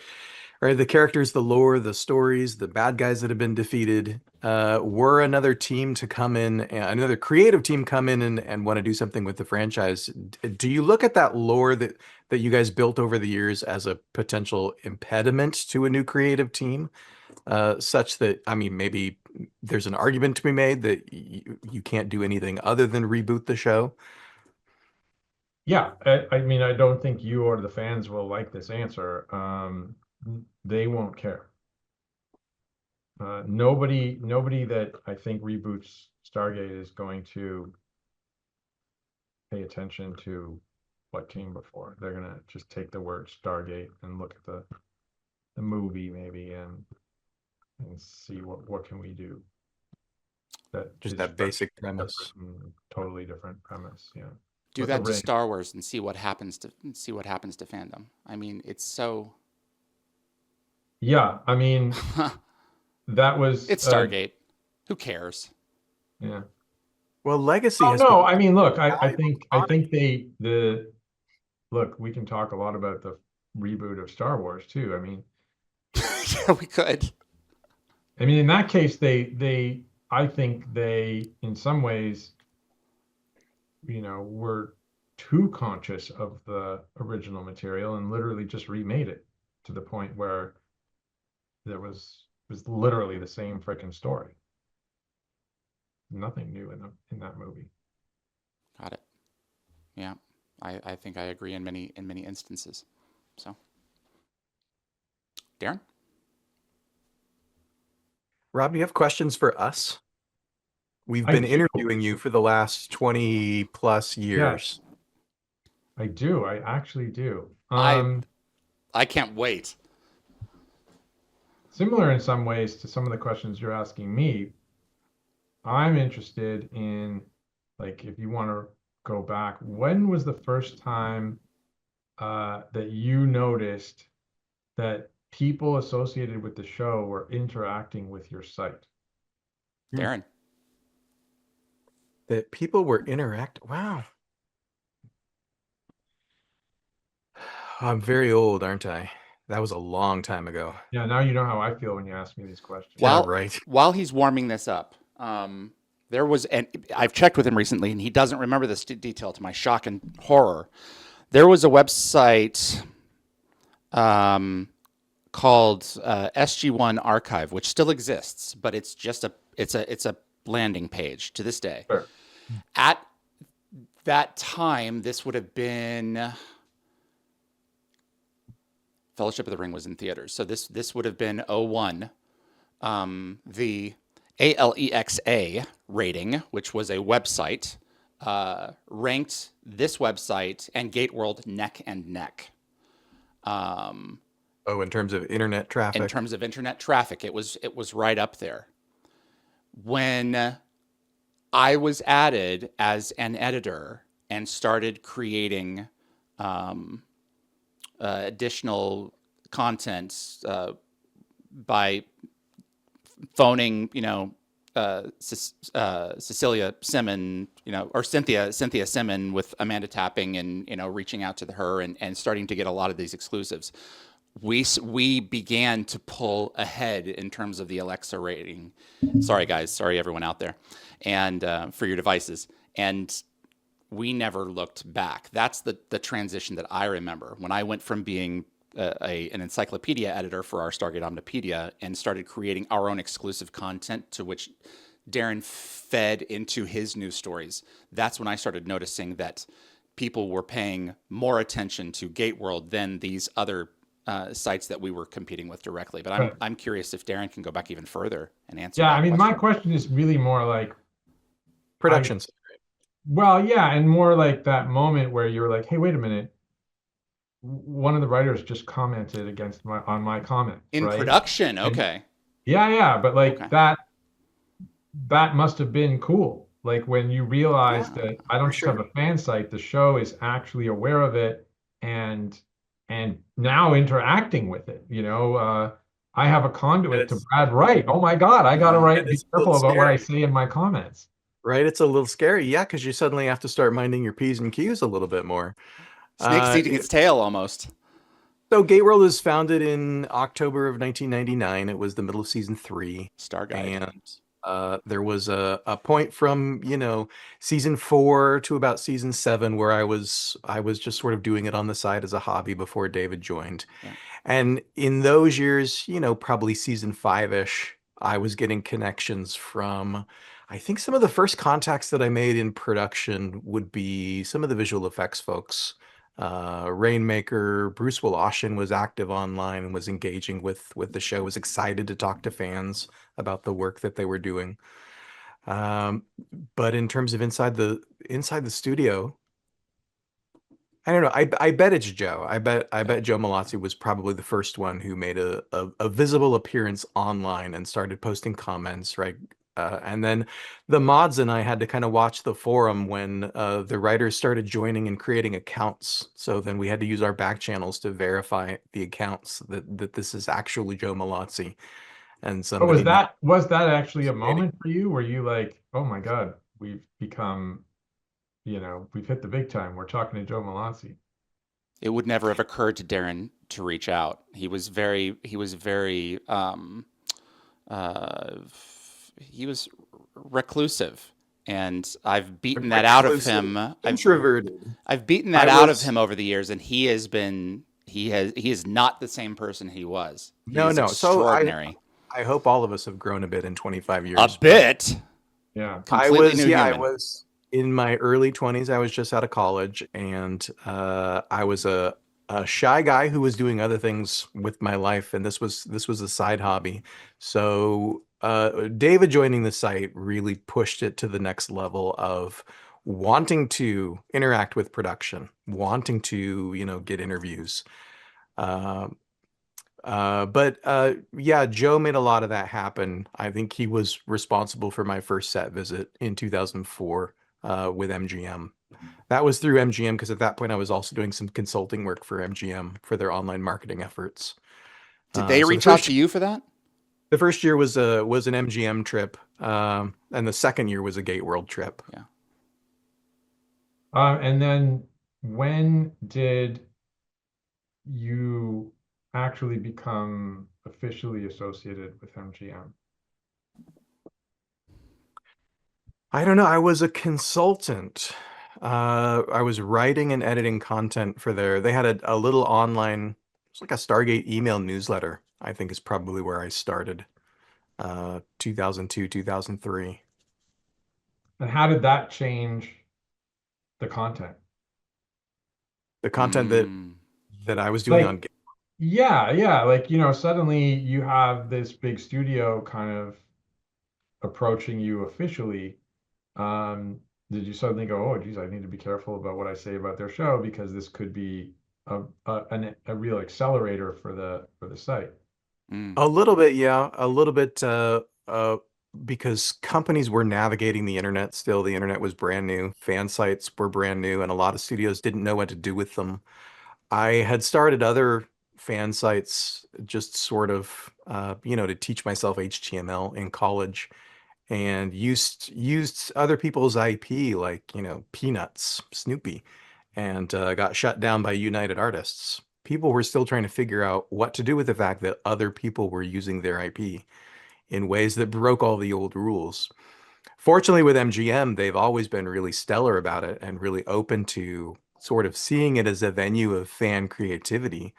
the characters, the lore, the stories, the bad guys that have been defeated, were another team to come in, another creative team come in and want to do something with the franchise. Do you look at that lore that you guys built over the years as a potential impediment to a new creative team? Such that, maybe there's an argument to be made that you can't do anything other than reboot the show? Yeah, I don't think you or the fans will like this answer. They won't care. Nobody that I think reboots Stargate is going to pay attention to what came before. They're gonna just take the word Stargate and look at the movie maybe and see what can we do. Just that basic premise. Totally different premise, yeah. Do that to Star Wars and see what happens to fandom. It's so. Yeah, that was it's Stargate. Who cares? Yeah. Well, Legacy. Look, I think look. We can talk a lot about the reboot of Star Wars too. Yeah, we could. In that case, I think they, in some ways, were too conscious of the original material and literally just remade it to the point where there was literally the same freaking story. Nothing new in that movie. Got it. Yeah, I think I agree in many instances. So, Darren? Rob, do you have questions for us? We've been interviewing you for the last 20 plus years. Yes, I do. I actually do. I can't wait. Similar in some ways to some of the questions you're asking me, I'm interested in, like, if you want to go back, when was the first time that you noticed that people associated with the show were interacting with your site? Darren? That people were wow. I'm very old, aren't I? That was a long time ago. Yeah, now you know how I feel when you ask me these questions. Right. While he's warming this up, there was, and I've checked with him recently, and he doesn't remember this detail to my shock and horror. There was a website called SG-1 Archive, which still exists, but it's just a landing page to this day. Sure. At that time, this would have been Fellowship of the Ring was in theaters. So this would have been '01. The ALEXA rating, which was a website, ranked this website and GateWorld neck and neck. Oh, in terms of internet traffic. In terms of internet traffic, it was right up there. When I was added as an editor and started creating additional content by phoning, Cecilia Simon, or Cynthia Simon with Amanda Tapping, and reaching out to her and starting to get a lot of these exclusives. We began to pull ahead in terms of the Alexa rating. Sorry guys, sorry everyone out there, and for your devices. And we never looked back. That's the transition that I remember when I went from being an encyclopedia editor for our Stargate Omnipedia and started creating our own exclusive content to which Darren fed into his news stories. That's when I started noticing that people were paying more attention to GateWorld than these other sites that we were competing with directly. But I'm curious if Darren can go back even further and answer. Yeah, that I mean, question. my question is really more like Productions. well, yeah, and more like that moment where you're like, hey, wait a minute. One of the writers just commented on my comment, In right? production, okay. Yeah, but like Okay. that must have been cool. Like when you realize Yeah, that I don't just have a fan site, the show is actually aware of it and now interacting with it. I have a conduit to It's- Brad Wright. Oh my God, I gotta Yeah. be It's a careful little about what I scary. say in my comments. Right? It's a little scary. Yeah, because you suddenly have to start minding your P's and Q's a little bit more. Snake's eating its tail almost. So GateWorld was founded in October of 1999. It was the middle of season 3. Starguide. And there was a point from, season 4 to about season 7 where I was just sort of doing it on the side as a hobby before David joined. Yeah. And in those years, probably season 5-ish, I was getting connections from, I think some of the first contacts that I made in production would be some of the visual effects folks. Rainmaker, Bruce Woloshin was active online and was engaging with the show, was excited to talk to fans about the work that they were doing. But in terms of inside the studio, I don't know. I bet it's Joe. I bet Joe Malazzi was probably the first one who made a visible appearance online and started posting comments, right? And then the mods and I had to kind of watch the forum when the writers started joining and creating accounts. So then we had to use our back channels to verify the accounts that this is actually Joe Malazzi and But somebody not was that actually a participating. moment for you where you like, oh my God, we've become, we've hit the big time. We're talking to Joe Malazzi. It would never have occurred to Darren to reach out. He was very uh, he was reclusive, and I've beaten that out of him. Introverted. I've beaten that I out of was him over the years, and he is not the same person he was. He no. is So extraordinary. I hope all of us have grown a bit in 25 A years. bit. Yeah. Completely new I human. was in my early 20s. I was just out of college, and I was a shy guy who was doing other things with my life, and this was a side hobby. So David joining the site really pushed it to the next level of wanting to interact with production, wanting to, get interviews. But yeah, Joe made a lot of that happen. I think he was responsible for my first set visit in 2004 with MGM. That was through MGM because at that point I was also doing some consulting work for MGM for their online marketing efforts. Did they So reach out to you for that? the first year was an MGM trip, and the second year was a GateWorld trip. Yeah. And then when did you actually become officially associated with MGM? I don't know. I was a consultant. I was writing and editing content for they had a little online, it's like a Stargate email newsletter, I think is probably where I started. 2002, 2003. And how did that change the content? The content Mm. that I was doing on Like, yeah, like, suddenly you have this big studio kind of approaching you officially. Um, did you suddenly go, oh, geez, I need to be careful about what I say about their show because this could be a real accelerator for the site? Mm. a little bit, yeah, a little bit, because companies were navigating the internet still. The internet was brand new. Fan sites were brand new, and a lot of studios didn't know what to do with them. I had started other fan sites just sort of, to teach myself HTML in college, and used other people's IP, like, Peanuts, Snoopy, and got shut down by United Artists. People were still trying to figure out what to do with the fact that other people were using their IP in ways that broke all the old rules. Fortunately, with MGM, they've always been really stellar about it and really open to sort of seeing it as a venue of fan creativity.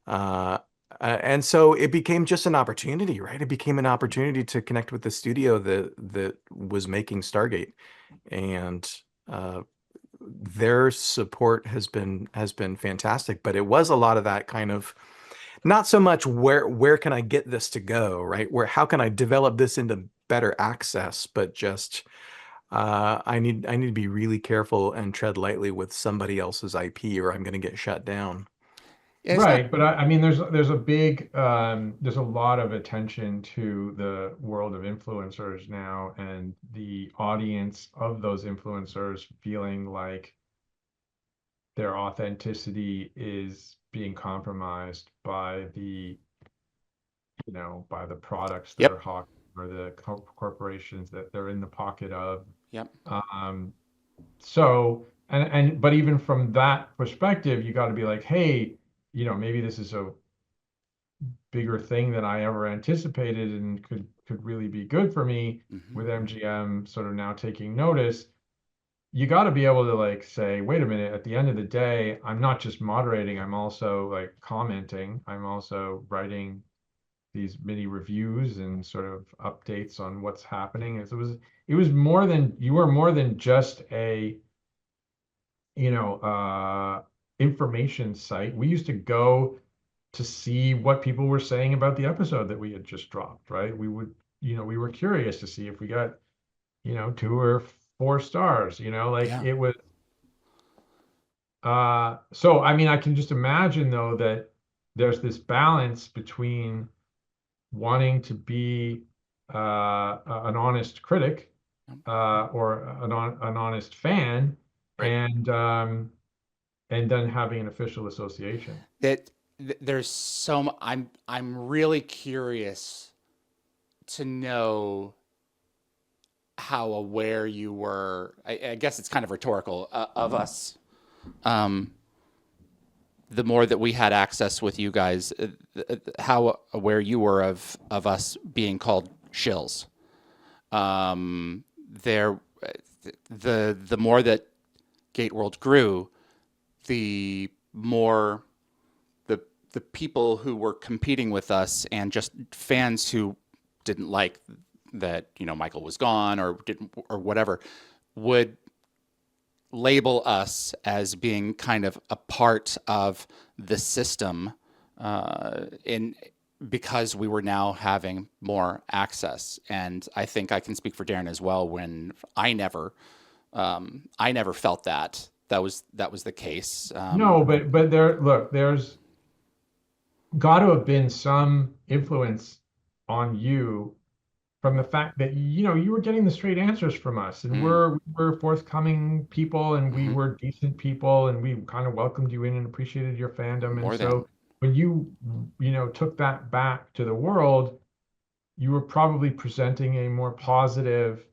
Uh, and so it became just an opportunity, right? It became an opportunity to connect with the studio that was making Stargate, and uh, their support has been fantastic. But it was a lot of that kind of, not so much where can I get this to go, right? Where how can I develop this into better access, but just I need to be really careful and tread lightly with somebody else's IP, or I'm going to get shut down. Yeah, it's not. Right, but I mean, there's a lot of attention to the world of influencers now, and the audience of those influencers feeling like their authenticity is being compromised by by the products that are Yep. hawking or the corporations that they're in the pocket of. Yep. Um, so, but even from that perspective, you got to be like, hey, maybe this is a bigger thing than I ever anticipated and could really be good for me Hmm. with MGM sort of now taking notice. You got to be able to like say, wait a minute, at the end of the day, I'm not just moderating, I'm also like commenting, I'm also writing these mini reviews and sort of updates on what's happening. It was more than you were more than just a you know, information site. We used to go to see what people were saying about the episode that we had just dropped, right? We were curious to see if we got, 2 or 4 stars, like Yeah. it was, so I mean, I can just imagine though that there's this balance between wanting to be an honest critic Yep. or an honest fan Right. and and then having an official association. That there's I'm really curious to know how aware you were. I guess it's kind of rhetorical of us. Um, the more that we had access with you guys, how aware you were of us being called shills. Um, there, the more that GateWorld grew, the more the people who were competing with us and just fans who didn't like that Michael was gone or didn't or whatever would label us as being kind of a part of the system in because we were now having more access. And I think I can speak for Darren as well when I never felt that was the case. No, but there's got to have been some influence on you from the fact that you were getting the straight answers from us, and mm, we were forthcoming people, and we hmm were decent people, and we kind of welcomed you in and appreciated your fandom. And more than. so when took that back to the world, you were probably presenting a more positive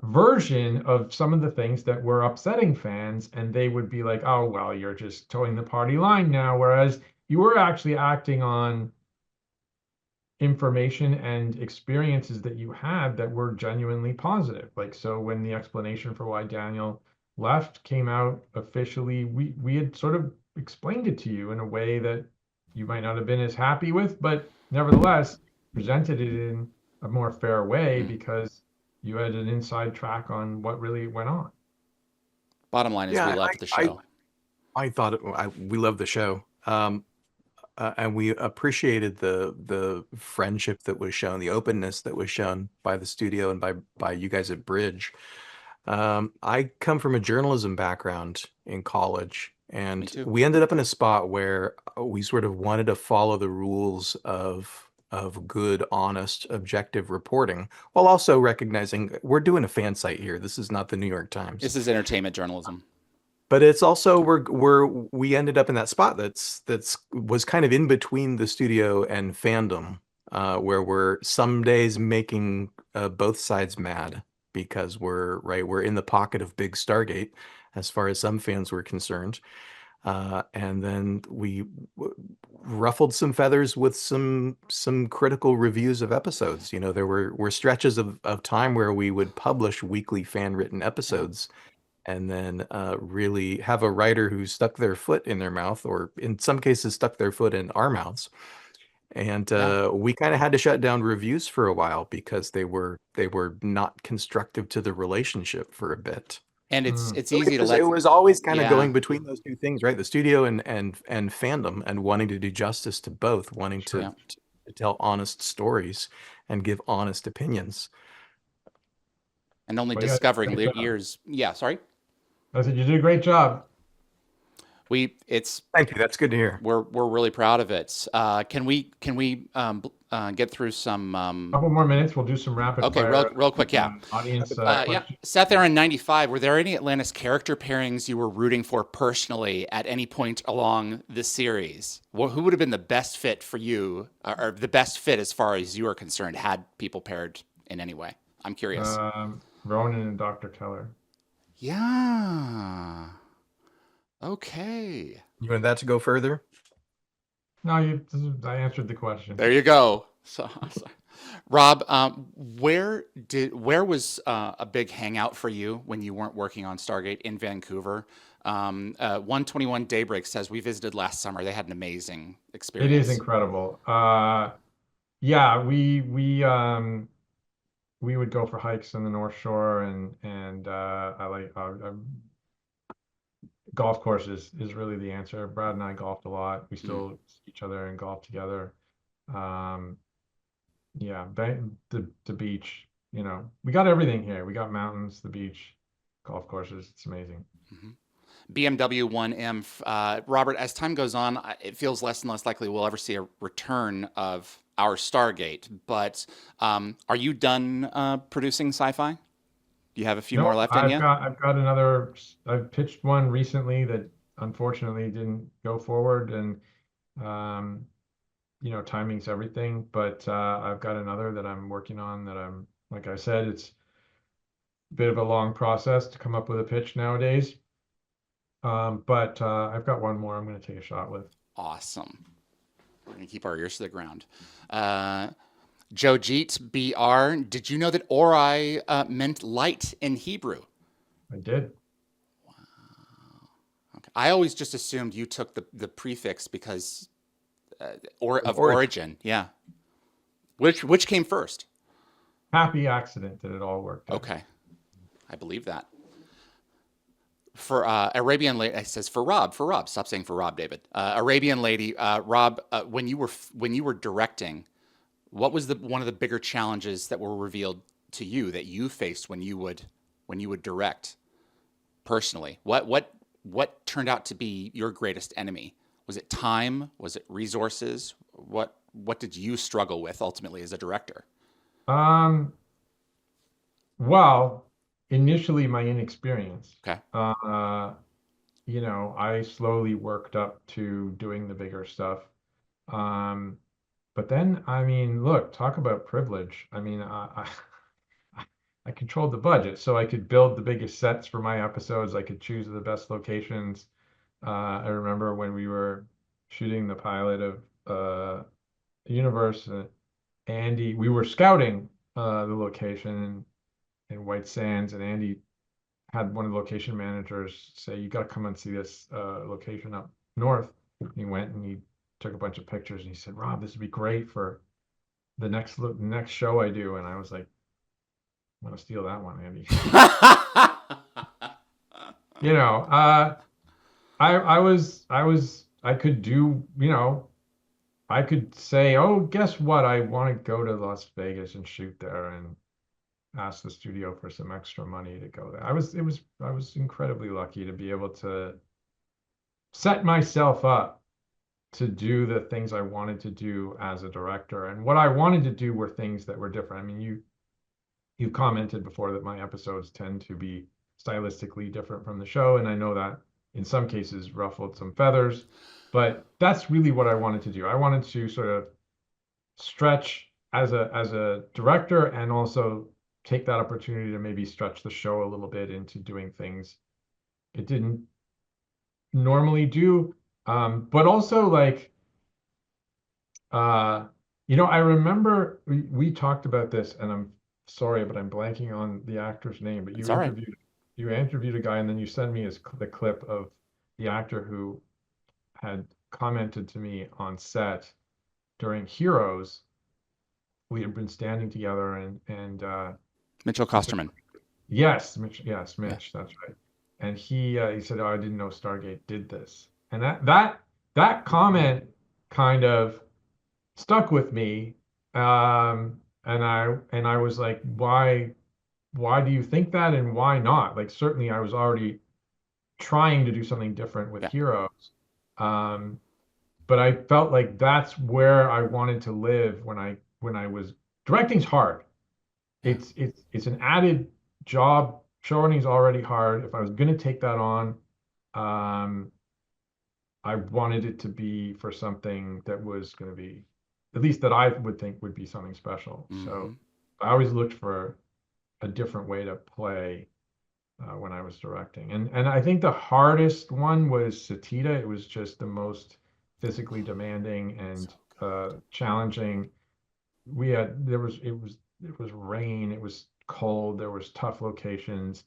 version of some of the things that were upsetting fans, and they would be like, "Oh, well, you're just towing the party line now," whereas you were actually acting on information and experiences that you had that were genuinely positive. Like, so when the explanation for why Daniel left came out officially, we had sort of explained it to you in a way that you might not have been as happy with, but nevertheless presented it in a more fair way Mm, because you had an inside track on what really went on. Bottom line is we Yeah, loved the show. I thought we loved the show. And we appreciated the friendship that was shown, the openness that was shown by the studio and by you guys at Bridge. I come from a journalism background in college, Me and too. we ended up in a spot where we sort of wanted to follow the rules of good, honest, objective reporting, while also recognizing we're doing a fan site here. This is not the New York Times. This is entertainment journalism. But it's also we ended up in that spot that's was kind of in between the studio and fandom, where we're some days making both sides mad because we're in the pocket of big Stargate, as far as some fans were concerned, and then we ruffled some feathers with some critical reviews of episodes. You know, there were stretches of time where we would publish weekly fan written episodes and then really have a writer who stuck their foot in their mouth, or in some cases stuck their foot in our mouths. And we kind of had to shut down reviews for a while because they were not constructive to the relationship for a bit. And it's So easy to let it was always kind of yeah. going between those two things, right? The studio and fandom, and wanting to do justice to both, wanting Sure. to tell honest stories and give honest opinions. And only Well, yeah, discovering great job. years. Yeah, sorry. I said you did a great job. Thank you. That's good to hear. We're really proud of it. Can we get through some Couple more minutes, we'll do some rapid okay, fire. real quick, yeah. Audience Yeah, questions. Seth Aaron 95. Were there any Atlantis character pairings you were rooting for personally at any point along the series? Who would have been the best fit for you, or the best fit as far as you are concerned, had people paired in any way? I'm curious. Ronan and Dr. Keller. Yeah. Okay. You want that to go further? No, I answered the question. There you go. So, Rob, where was a big hangout for you when you weren't working on Stargate in Vancouver? 121 Daybreak says we visited last summer. They had an amazing experience. It is incredible. Yeah, we would go for hikes in the North Shore, and I like golf courses is really the answer. Brad and I golfed a lot. We still see each other and golf together. Yeah, the beach, you know, we got everything here. We got mountains, the beach, golf courses. It's amazing. BMW 1M, Robert, as time goes on, it feels less and less likely we'll ever see a return of our Stargate. But are you done producing sci-fi? Do you have a few more left in you? I've got another. I've pitched one recently that unfortunately didn't go forward, and you know, timing's everything. But I've got another that I'm working on that like I said, it's a bit of a long process to come up with a pitch nowadays. But I've got one more I'm going to take a shot with. Awesome. We're going to keep our ears to the ground. Jojit BR, did you know that Ori meant light in Hebrew? I did. Wow. Okay. I always just assumed you took the prefix because of origin. Yeah. Which came first? Happy accident that it all worked out. Okay. I believe that. For Arabian Lady, it says for Rob. Stop saying for Rob, David. Arabian Lady, Rob, when you were directing, what was one of the bigger challenges that were revealed to you that you faced when you would direct personally? What turned out to be your greatest enemy? Was it time? Was it resources? What did you struggle with ultimately as a director? Well, initially my inexperience. Okay. You know, I slowly worked up to doing the bigger stuff. But then, I mean, look, talk about privilege. I mean, I controlled the budget, so I could build the biggest sets for my episodes. I could choose the best locations. I remember when we were shooting the pilot of Universe, Andy, we were scouting the location in White Sands, and Andy had one of the location managers say, "You got to come and see this location up north." He went and he took a bunch of pictures, and he said, "Rob, this would be great for the next show I do." And I was like, I'm gonna steal that one, Andy. I You know, I could do, I could say, oh, guess what? I want to go to Las Vegas and shoot there and ask the studio for some extra money to go there. I was incredibly lucky to be able to set myself up to do the things I wanted to do as a director. And what I wanted to do were things that were different. I mean, you've commented before that my episodes tend to be stylistically different from the show, and I know that in some cases ruffled some feathers, but that's really what I wanted to do. I wanted to sort of stretch as a director and also take that opportunity to maybe stretch the show a little bit into doing things it didn't normally do. But also like uh I remember we talked about this, and I'm sorry, but I'm blanking on the actor's name, but It's all right. you interviewed a guy, and then you sent me the clip of the actor who had commented to me on set during Heroes. We had been standing together, and Mitchell he said, Kosterman. yes, Mitch, yes, Yeah. Mitch, that's right. And he said, "Oh, I didn't know Stargate did this." And that comment kind of stuck with me. And I was like, why do you think that, and why not? Like, certainly I was already trying to do something different with Yeah. Heroes. Um, but I felt like that's where I wanted to live when I was directing's hard. Yeah. It's an added job. Showrunning's already hard. If I was gonna take that on, um, I wanted it to be for something that was going to be, at least that I would think would be something special. So I always looked for a different way to play when I was directing. And I think the hardest one was Satita. It was just the most physically demanding and challenging. It was rain, it was cold, there was tough locations.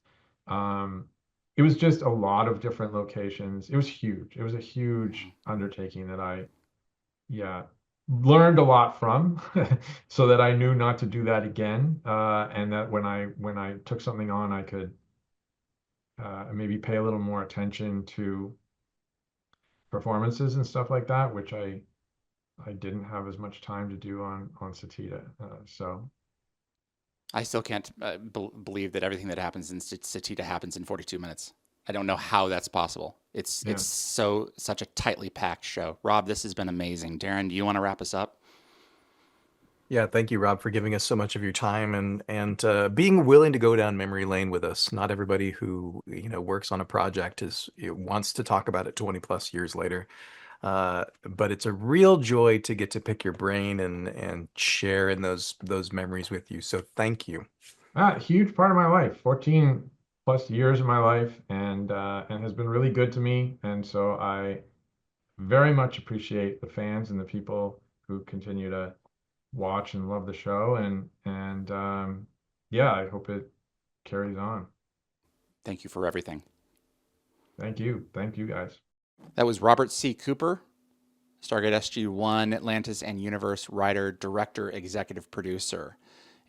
It was just a lot of different locations. It was huge. It was a huge undertaking that yeah, learned a lot from, so that I knew not to do that again. And that when I took something on, I could maybe pay a little more attention to performances and stuff like that, which I didn't have as much time to do on Satita. So I still can't believe that everything that happens in Satita happens in 42 minutes. I don't know how that's possible. It's yeah. such a tightly packed show. Rob, this has been amazing. Darren, do you want to wrap us up? Yeah, thank you, Rob, for giving us so much of your time and being willing to go down memory lane with us. Not everybody who works on a project wants to talk about it 20 plus years later. But it's a real joy to get to pick your brain and share in those memories with you. So thank you. Huge part of my life, 14 plus years of my life, and has been really good to me. And so I very much appreciate the fans and the people who continue to watch and love the show. And yeah, I hope it carries on. Thank you for everything. Thank you. Thank you guys. That was Robert C. Cooper, Stargate SG-1, Atlantis and Universe writer, director, executive producer,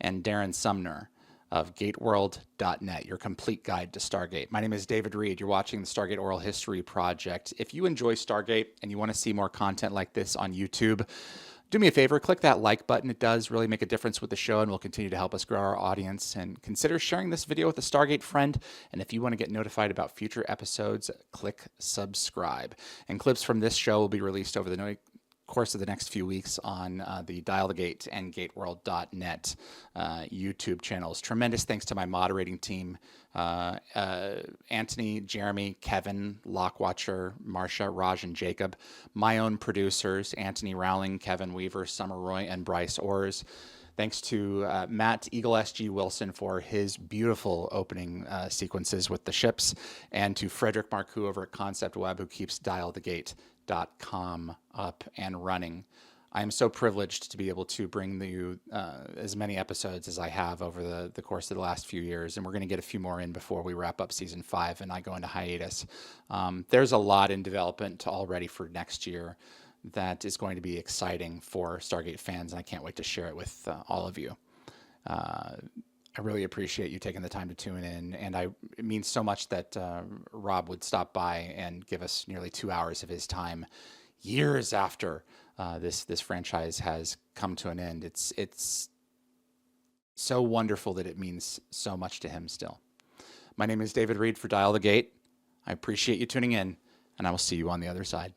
and Darren Sumner of GateWorld.net, your complete guide to Stargate. My name is David Reed. You're watching the Stargate Oral History Project. If you enjoy Stargate and you want to see more content like this on YouTube, do me a favor, click that like button. It does really make a difference with the show and will continue to help us grow our audience. And consider sharing this video with a Stargate friend. And if you want to get notified about future episodes, click subscribe. And clips from this show will be released over the course of the next few weeks on the Dial the Gate and GateWorld.net YouTube channels. Tremendous thanks to my moderating team, Anthony, Jeremy, Kevin, Lockwatcher, Marcia, Raj, and Jacob. My own producers, Anthony Rowling, Kevin Weaver, Summer Roy, and Bryce Orrs. Thanks to Matt Eagle SG Wilson for his beautiful opening sequences with the ships, and to Frederick Marcoux over at Concept Web, who keeps DialTheGate.com up and running. I am so privileged to be able to bring you as many episodes as I have over the course of the last few years, and we're going to get a few more in before we wrap up season 5 and I go into hiatus. There's a lot in development already for next year that is going to be exciting for Stargate fans, and I can't wait to share it with all of you. I I really appreciate you taking the time to tune in, and it means so much that Rob would stop by and give us nearly 2 hours of his time, years after this franchise has come to an end. It's so wonderful that it means so much to him still. My name is David Reed for Dial the Gate. I appreciate you tuning in, and I will see you on the other side.